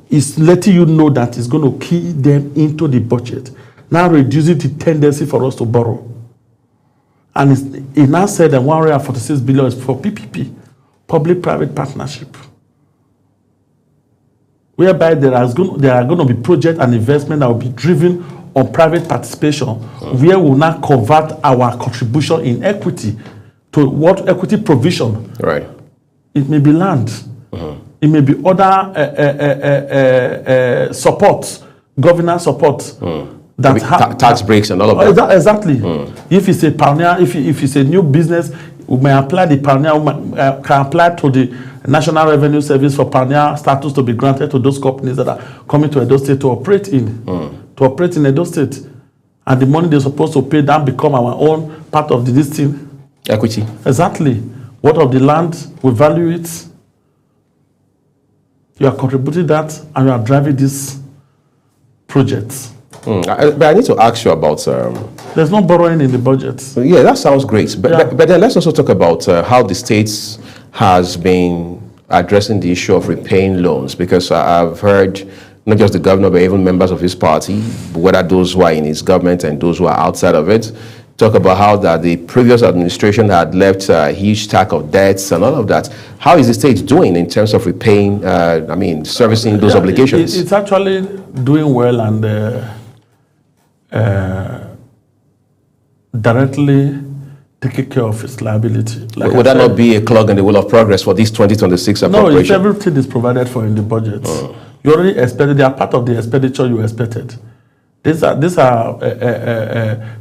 is letting you know that it's going to key them into the budget, now reducing the tendency for us to borrow. And it now said that 146 billion is for PPP, public-private partnership, whereby there are going to be project and investment that will be driven on private participation, where we will now convert our contribution in equity to what equity provision. Right. It may be land. It may be other support, governance support. That tax breaks and all of that. Exactly. If it's a pioneer, if it's a new business, we may apply the pioneer, can apply to the National Revenue Service for pioneer status to be granted to those companies that are coming to Edo State to operate in. To operate in Edo State. And the money they're supposed to pay that become our own part of this thing. Equity. Exactly. What of the land? We value it. You are contributing that and you are driving this project. But I need to ask you about... There's no borrowing in the budget. Yeah, that sounds great. But then let's also talk about how the states has been addressing the issue of repaying loans, because I've heard not just the governor, but even members of his party, whether those who are in his government and those who are outside of it, talk about how that the previous administration had left a huge stack of debts and all of that. How is the state doing in terms of repaying, servicing those obligations? It's actually doing well and directly taking care of its liability. Like would that not be a clog in the wheel of progress for this 2026 appropriation? No, it's everything is provided for in the budget. You already expected, they are part of the expenditure you expected. These are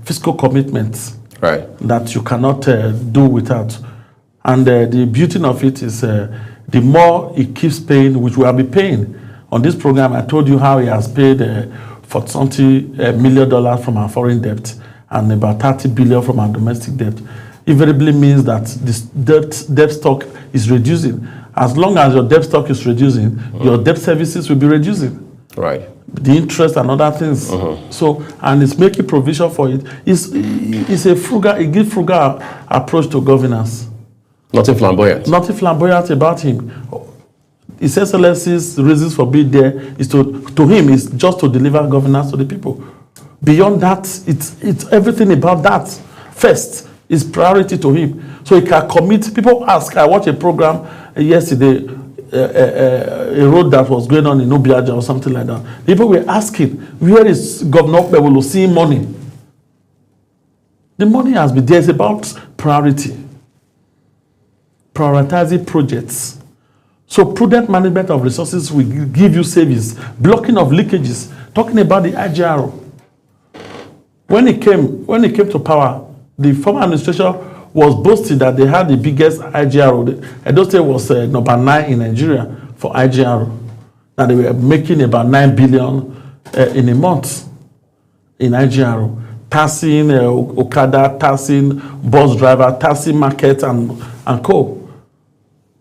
fiscal commitments that you cannot do without. And the beauty of it is the more it keeps paying, which we will be paying. On this program, I told you how he has paid $40 million from our foreign debt and about $30 billion from our domestic debt. Invariably means that this debt stock is reducing. As long as your debt stock is reducing, your debt services will be reducing. Right. The interest and other things. So, and it's making provision for it. It's a frugal, it gives frugal approach to governance. Nothing flamboyant. Nothing flamboyant about him. His Excellency's reasons for being there is to him is just to deliver governance to the people. Beyond that, it's everything about that. First is priority to him. So he can commit. People ask. I watched a program yesterday. A road that was going on in Obiaja or something like that. People were asking, where is Governor Okpebholo seeing money? The money has been there. It's about priority. Prioritizing projects. So prudent management of resources will give you savings. Blocking of leakages. Talking about the IGRO. When it came to power, the former administration was boasting that they had the biggest IGRO. Edo State was number 9 in Nigeria for IGRO. Now they were making about 9 billion in a month in IGRO. Taxing Okada, taxing bus driver, taxing market and co.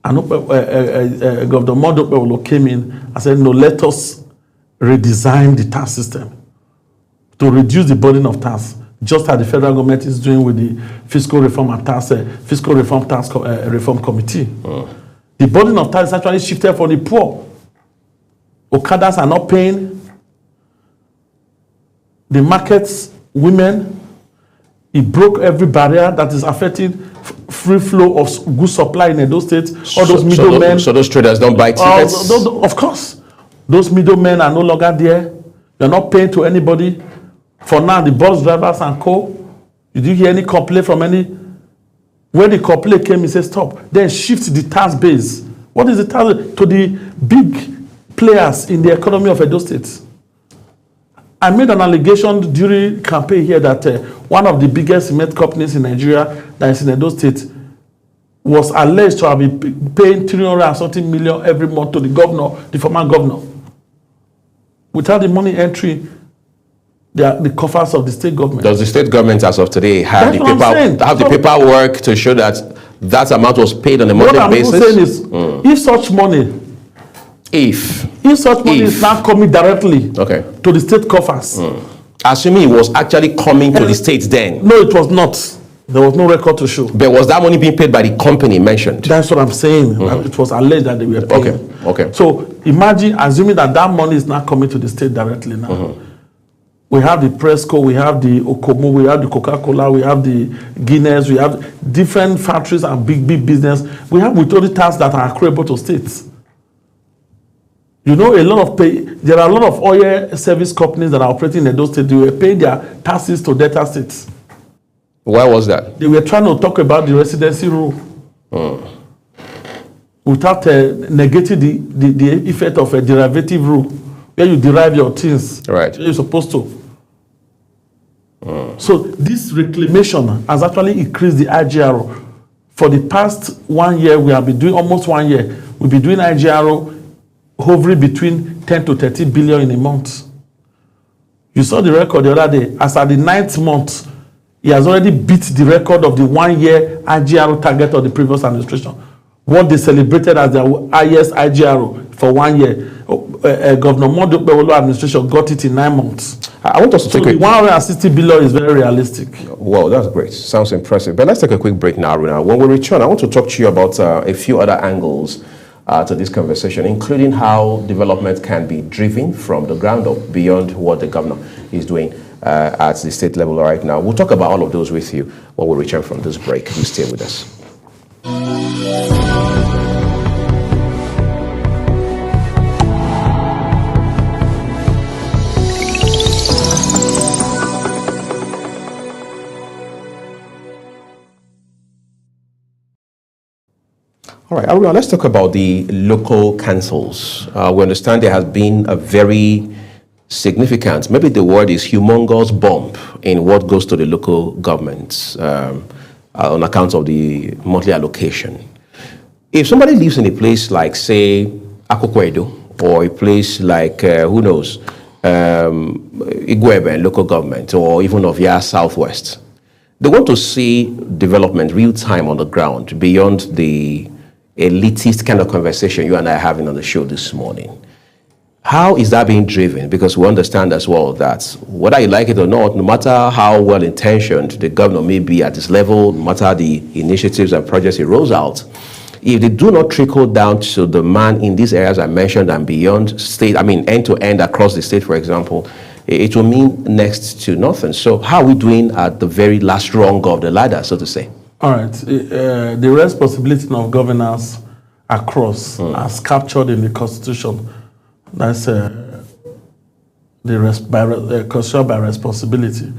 And Governor Mondo came in and said, no, let us redesign the tax system to reduce the burden of tax, just as the federal government is doing with the Fiscal Reform and Tax Reform Committee. The burden of tax is actually shifted for the poor. Okadas are not paying. The markets, women, it broke every barrier that is affecting free flow of good supply in Edo State. All those middlemen. So those traders don't buy tickets? Of course. Those middlemen are no longer there. You're not paying to anybody. For now, the bus drivers and co. Did you hear any complaint from any? When the complaint came, he said, stop. Then shift the tax base. What is the tax base? To the big players in the economy of Edo State. I made an allegation during campaign here that one of the biggest cement companies in Nigeria that is in Edo State was alleged to have been paying 300-something million every month to the governor, the former governor. Without the money entry, the coffers of the state government. Does the state government, as of today, have the paperwork to show that that amount was paid on a monthly basis? What I'm saying is, if such money, is not coming directly to the state coffers, assuming it was actually coming to the states, then no, it was not. There was no record to show. But was that money being paid by the company mentioned? That's what I'm saying. It was alleged that they were paying. Okay. So imagine, assuming that money is not coming to the state directly now. We have the Presco, we have the Okomo, we have the Coca-Cola, we have the Guinness, we have different factories and big business. We have withholding tax that are accruable to states. You know, there are a lot of oil service companies that are operating in those states. They were paying their taxes to Delta states. Why was that? They were trying to talk about the residency rule without negating the effect of a derivative rule, where you derive your things. Right. You're supposed to. So this reclamation has actually increased the IGRO. For the past 1 year, we have been doing almost 1 year. We've been doing IGRO hovering between 10 to 30 billion in a month. You saw the record the other day. As at the 9th month, he has already beat the record of the 1 year IGRO target of the previous administration. What they celebrated as their highest IGRO for 1 year. Governor Mondokbewolo administration got it in 9 months. I want us to take the 160 billion is very realistic. Wow, that's great. Sounds impressive. But let's take a quick break now, Runa. When we return, I want to talk to you about a few other angles to this conversation, including how development can be driven from the ground up beyond what the governor is doing at the state level right now. We'll talk about all of those with you when we return from this break. You stay with us. All right, Aruna, let's talk about the local councils. We understand there has been a very significant, maybe the word is humongous bump in what goes to the local governments on account of the monthly allocation. If somebody lives in a place like, say, Akokwedo, or a place like, who knows, Igwebe local government, or even of Ovia Southwest, they want to see development real time on the ground beyond the elitist kind of conversation you and I are having on the show this morning. How is that being driven? Because we understand as well that whether you like it or not, no matter how well-intentioned the governor may be at this level, no matter the initiatives and projects he rolls out, if they do not trickle down to the man in these areas I mentioned and beyond state, I mean end to end across the state, for example, it will mean next to nothing. So how are we doing at the very last rung of the ladder, so to say? All right. The responsibility of governance across as captured in the Constitution, that's constitution by responsibility.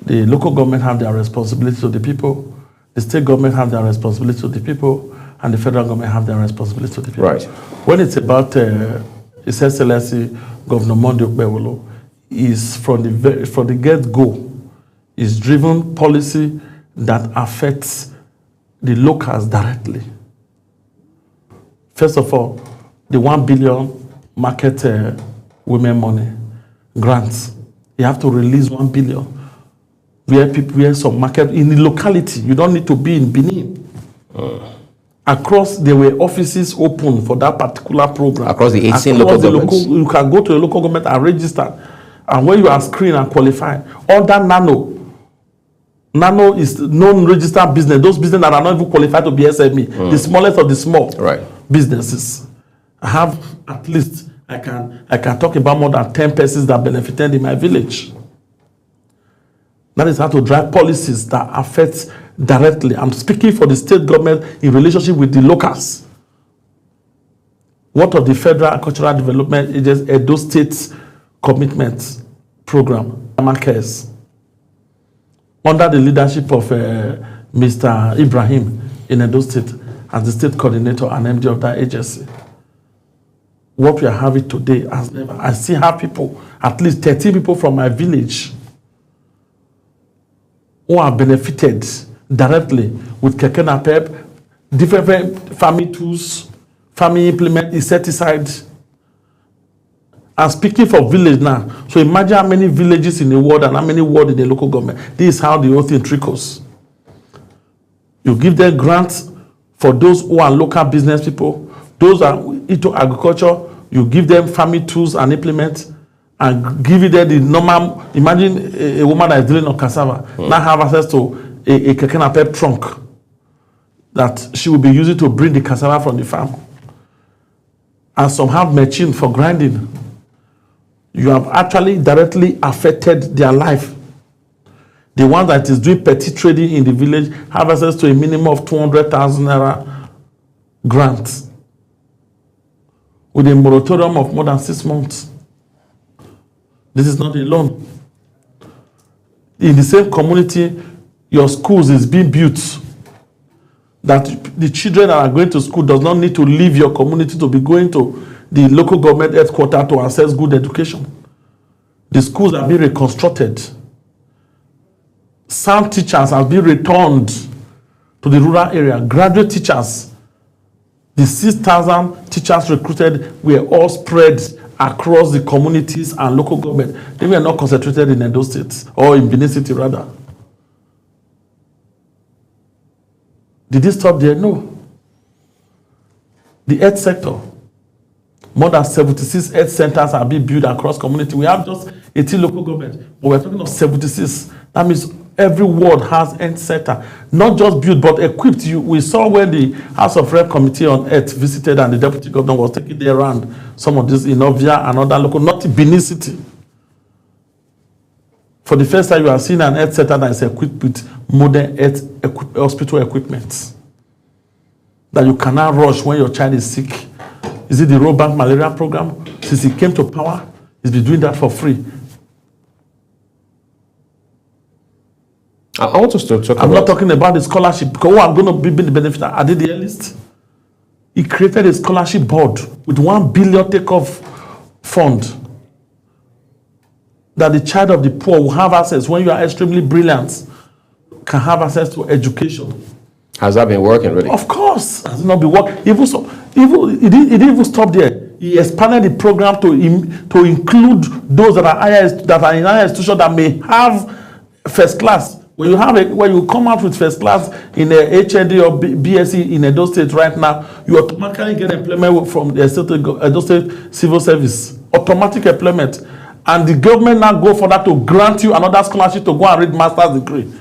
The local government have their responsibility to the people, the state government have their responsibility to the people, and the federal government have their responsibility to the people. Right. When it's about His Excellency Governor Mondokbewolo, is from the get-go, is driven policy that affects the locals directly. First of all, the 1 billion market women money grants. You have to release 1 billion where some market in the locality. You don't need to be in Benin. Across, there were offices open for that particular program. Across the 18 local governments? You can go to the local government and register. And when you are screened and qualified, under Nano is non-registered business. Those businesses that are not even qualified to be SME, the smallest of the small businesses. I have at least, I can talk about more than 10 persons that benefited in my village. That is how to drive policies that affect directly. I'm speaking for the state government in relationship with the locals. What of the Federal Agricultural Development Agency, Edo State's commitment program, cares, under the leadership of Mr. Ibrahim in Edo State as the state coordinator and MD of that agency. What we are having today as never. I still have people, at least 13 people from my village, who are benefited directly with Keke Napep, different farming tools, farming implement, insecticide. I'm speaking for village now. So imagine how many villages in the world and how many wards in the local government. This is how the whole thing trickles. You give them grants for those who are local business people. Those are into agriculture. You give them farming tools and implements and give them the normal. Imagine a woman that is dealing on cassava now have access to a Keke Napep trunk that she will be using to bring the cassava from the farm. And some have machine for grinding. You have actually directly affected their life. The one that is doing petty trading in the village have access to a minimum of 200,000 naira grant with a moratorium of more than 6 months. This is not a loan. In the same community, your schools is being built. That the children that are going to school does not need to leave your community to be going to the local government headquarters to access good education. The schools are being reconstructed. Some teachers have been returned to the rural area. Graduate teachers, the 6,000 teachers recruited were all spread across the communities and local government. They were not concentrated in Edo State or in Benin City rather. Did it stop there? No. The health sector. More than 76 health centers are being built across community. We have just 18 local governments, but we're talking of 76. That means every ward has health center, not just built but equipped. We saw when the House of Rep Committee on Health visited and the Deputy Governor was taking their around some of these in Ovia and other local, not in Benin City. For the first time, you are seeing an health center that is equipped with modern hospital equipment that you cannot rush when your child is sick. Is it the Robank malaria program? Since he came to power, he's been doing that for free. I want us to talk I'm not talking about the scholarship, because who are going to be the beneficiary? Are they the earliest? He created a scholarship board with 1 billion takeoff fund that the child of the poor will have access. When you are extremely brilliant, can have access to education. Has that been working really? Of course. Has it not been working? It didn't even stop there. He expanded the program to include those that are in higher institutions that may have first class. When you come out with first class in a HND or BSc in Edo State right now, you automatically get employment from the Edo State Civil Service. Automatic employment. And the government now go for that to grant you another scholarship to go and read master's degree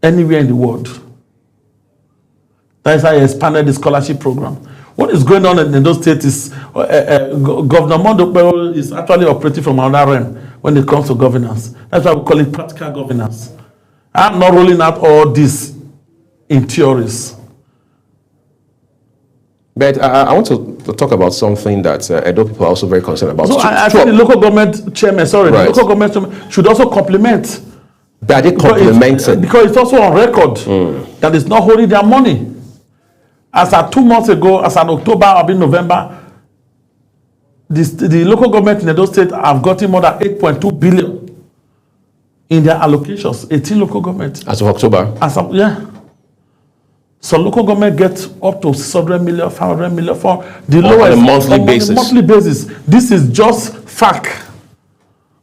anywhere in the world. That is how he expanded the scholarship program. What is going on in Edo State is Governor Mondokpero is actually operating from another realm when it comes to governance. That's why we call it practical governance. I'm not rolling out all this in theories. But I want to talk about something that Edo people are also very concerned about. So I think the local government chairman, the local government chairman should also complement. That they complemented. Because it's also on record that it's not holding their money. As at 2 months ago, as at October or November, the local government in Edo State have gotten more than 8.2 billion in their allocations. 18 local governments. As of October? Yeah. So local government gets up to 600 million, 500 million for the lowest. On a monthly basis. On a monthly basis. This is just fact.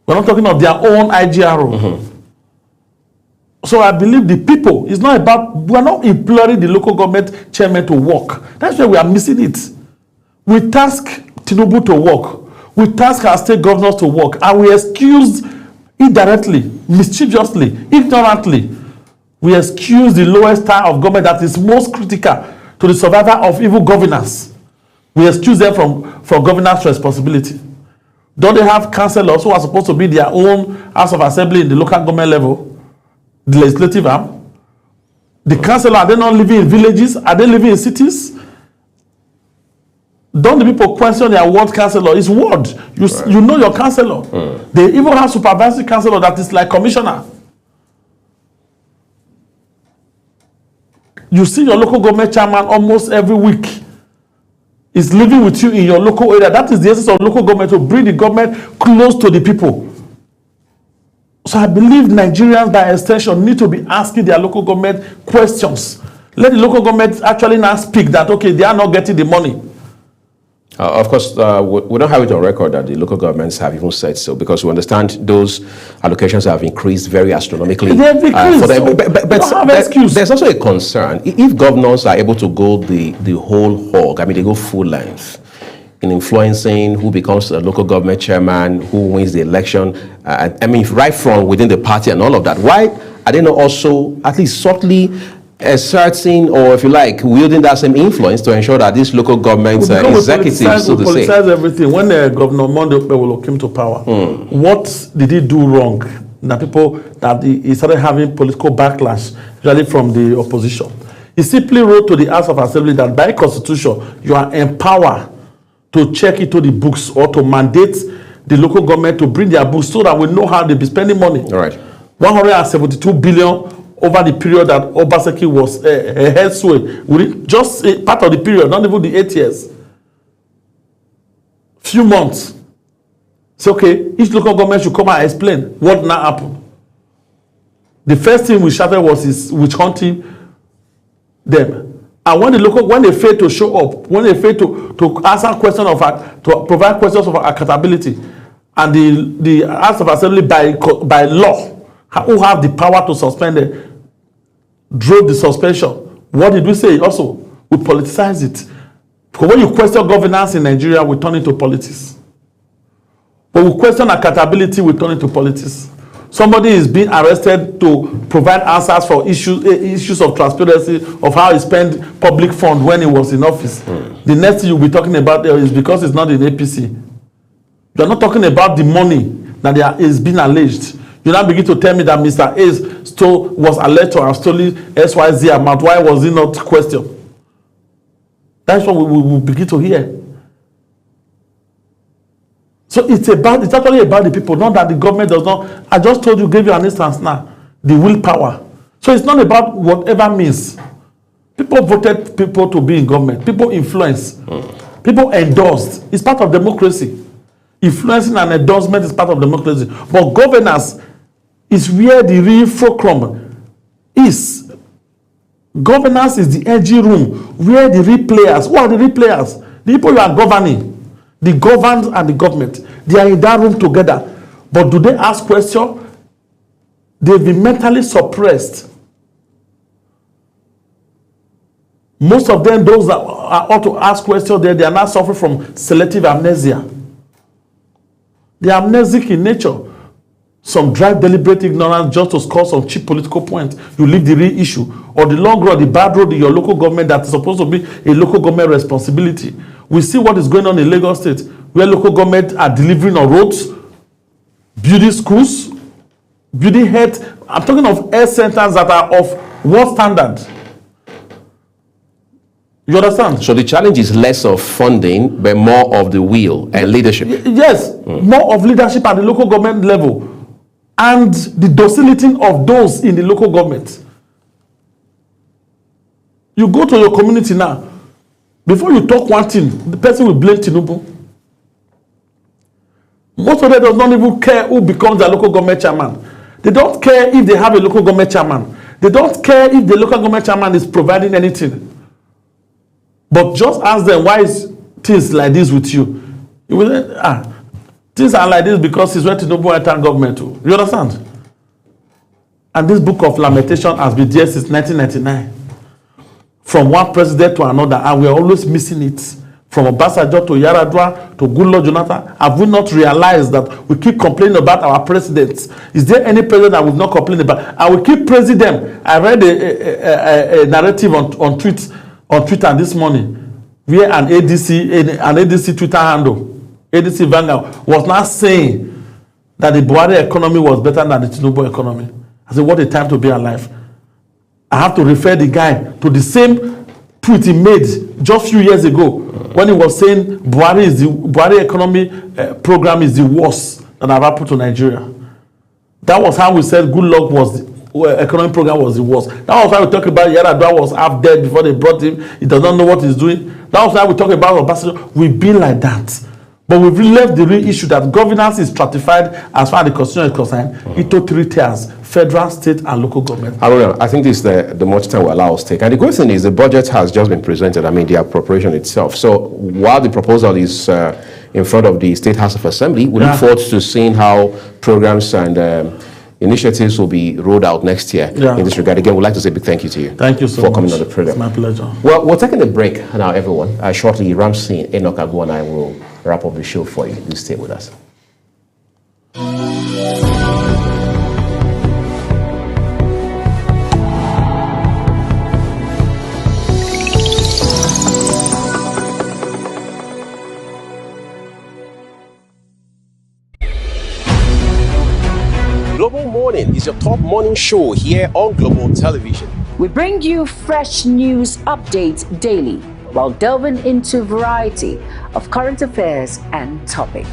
We're not talking of their own IGRO. So I believe the people, it's not about, we're not imploring the local government chairman to work. That's why we are missing it. We task Tinubu to work. We task our state governors to work. And we excuse indirectly, mischievously, ignorantly, we excuse the lowest tier of government that is most critical to the survival of evil governance. We excuse them from governance responsibility. Don't they have councillors who are supposed to be their own House of Assembly in the local government level? The legislative arm? The councillors, are they not living in villages? Are they living in cities? Don't the people question their ward councillor? It's ward. You know your councillor. They even have supervisory councillor that is like commissioner. You see your local government chairman almost every week is living with you in your local area. That is the essence of local government, to bring the government close to the people. So I believe Nigerians, by extension, need to be asking their local government questions. Let the local government actually now speak that, okay, they are not getting the money. Of course, we don't have it on record that the local governments have even said so, because we understand those allocations have increased very astronomically. They have increased, but there's also a concern. If governors are able to go the whole hog, I mean, they go full length in influencing who becomes a local government chairman, who wins the election, I mean, right from within the party and all of that, why are they not also at least subtly asserting, or if you like, wielding that same influence to ensure that these local government executives, so to say, politicize everything. When Governor Mondokpero came to power, what did he do wrong? That people that he started having political backlash, usually from the opposition. He simply wrote to the House of Assembly that by constitution you are empowered to check into the books or to mandate the local government to bring their books so that we know how they be spending money. All right. 172 billion. Over the period that Obaseki was head sway, just a part of the period, not even the 8 years. Few months. So, okay, each local government should come and explain what now happened. The first thing we shouted was witch hunting them. And when they fail to show up, when they fail to answer questions to provide questions of accountability, and the House of Assembly by law, who have the power to suspend them, drove the suspension. What did we say also? We politicize it. Because when you question governance in Nigeria, we turn into politics. But we question accountability, we turn into politics. Somebody is being arrested to provide answers for issues of transparency of how he spent public fund when he was in office. The next thing you'll be talking about there is because it's not in APC. You're not talking about the money that is being alleged. You now begin to tell me that Mr. A was alleged to have stolen XYZ amount. Why was he not questioned? That's what we will begin to hear. So it's actually about the people, not that the government does not. I just told you, gave you an instance now, the willpower. So it's not about whatever means. People voted people to be in government. People influenced. People endorsed. It's part of democracy. Influencing and endorsement is part of democracy. But governance is where the real fulcrum is. Governance is the engine room where the real players. Who are the real players? The people you are governing. The governed and the government. They are in that room together. But do they ask questions? They've been mentally suppressed. Most of them, those that ought to ask questions, they are not suffering from selective amnesia. They are amnesic in nature. Some drive deliberate ignorance just to score some cheap political points. You leave the real issue. Or the long road, the bad road in your local government that is supposed to be a local government responsibility. We see what is going on in Lagos State, where local government are delivering on roads, building schools, building health. I'm talking of health centers that are of world standard. You understand? So the challenge is less of funding, but more of the will and leadership. Yes, more of leadership at the local government level and the docility of those in the local government. You go to your community now. Before you talk one thing, the person will blame Tinubu. Most of them does not even care who becomes their local government chairman. They don't care if they have a local government chairman. They don't care if the local government chairman is providing anything. But just ask them, why is things like this with you? You will say, things are like this because it's where Tinubu entered government too. You understand? And this book of lamentation has been there since 1999. From one president to another, and we are always missing it. From Obasanjo to Yar'Adua to Goodluck Jonathan, have we not realized that we keep complaining about our presidents? Is there any president that we've not complained about? And we keep praising them. I read a narrative on Twitter this morning, where an ADC Twitter handle, ADC Vanguard, was not saying that the Buhari economy was better than the Tinubu economy. I said, what a time to be alive. I have to refer the guy to the same tweet he made just a few years ago when he was saying Buhari economy program is the worst that I've happened to Nigeria. That was how we said Goodluck was the economic program was the worst. That was why we talk about Yar'Adua was half dead before they brought him. He does not know what he's doing. That was why we talk about Obasanjo. We've been like that. But we've left the real issue that governance is stratified as far as the constitution is concerned into 3 tiers: federal, state, and local government. I think this is the much time we allow us to take. And the good thing is the budget has just been presented. I mean, the appropriation itself. So while the proposal is in front of the State House of Assembly, we look forward to seeing how programs and initiatives will be rolled out next year in this regard. Again, we'd like to say a big thank you to you. Thank you so for much. coming on the program. It's my pleasure. Well, we're taking a break now, everyone. Shortly, Ramsey, Enoch Agu, and I will wrap up the show for you. Do stay with us. Global Morning is your top morning show here on Global Television. We bring you fresh news updates daily while delving into a variety of current affairs and topics.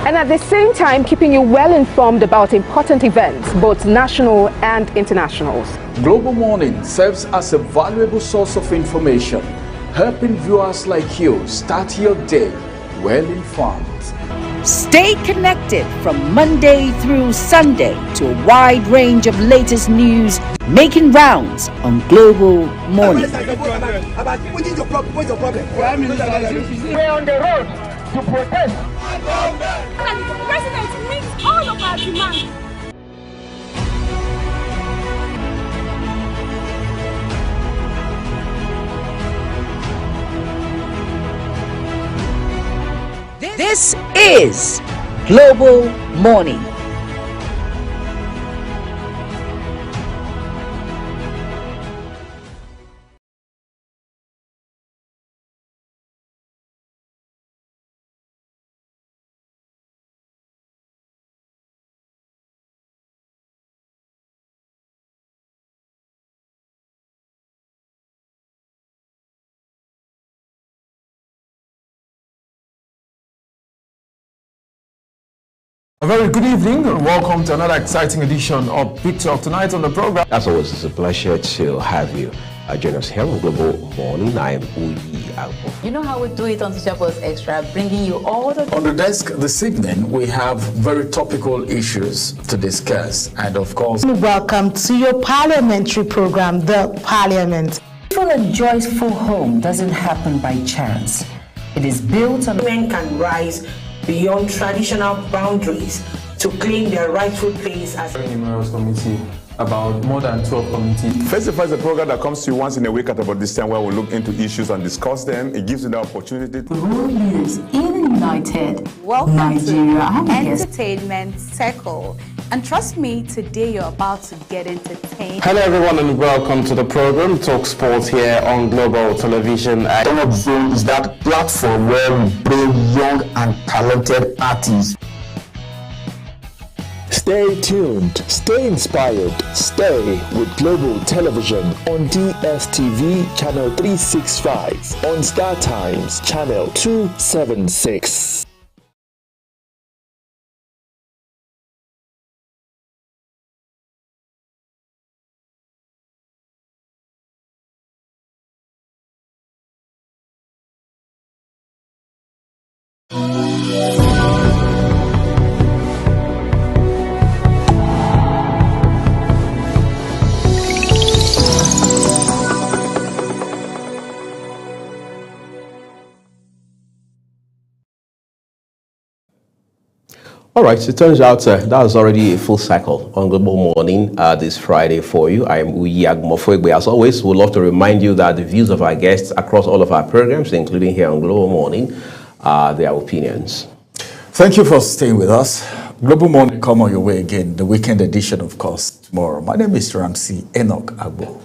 And at the same time, keeping you well informed about important events, both national and international. Global Morning serves as a valuable source of information, helping viewers like you start your day well informed. Stay connected from Monday through Sunday to a wide range of latest news making rounds on Global Morning. We're on the road to protest. The president meets all of our demands. This is Global Morning. A very good evening and welcome to another exciting edition of Big Talk. Tonight on the program. As always, it's a pleasure to have you join us here on Global Morning. I am Uyi Agbo. You know how we do it on Teacher Post Extra, bringing you all the... On the desk this evening, we have very topical issues to discuss. And of course... Welcome to your parliamentary program, The Parliament. A joyful home doesn't happen by chance. It is built on... Women can rise beyond traditional boundaries to claim their rightful place as a numerous committee, about more than 12 committees. Face-to-Face is a program that comes to you once in a week at about this time where we look into issues and discuss them. It gives you the opportunity to... World leaders in United Welcome Nigeria. to Entertainment Circle. And trust me, today you're about to get entertained. Hello everyone and welcome to the program Talk Sports here on Global Television. Talk Zone is that platform where we bring young and talented artists. Stay tuned, stay inspired, stay with Global Television on DSTV Channel 365, on Star Times Channel 276. All right, it turns out that was already a full cycle on Global Morning this Friday for you. I am Uyi Agbo. As always, we'd love to remind you that the views of our guests across all of our programs, including here on Global Morning, are their opinions. Thank you for staying with us. Global Morning come on your way again, the weekend edition, of course, tomorrow. My name is Ramsey Enoch Agbo.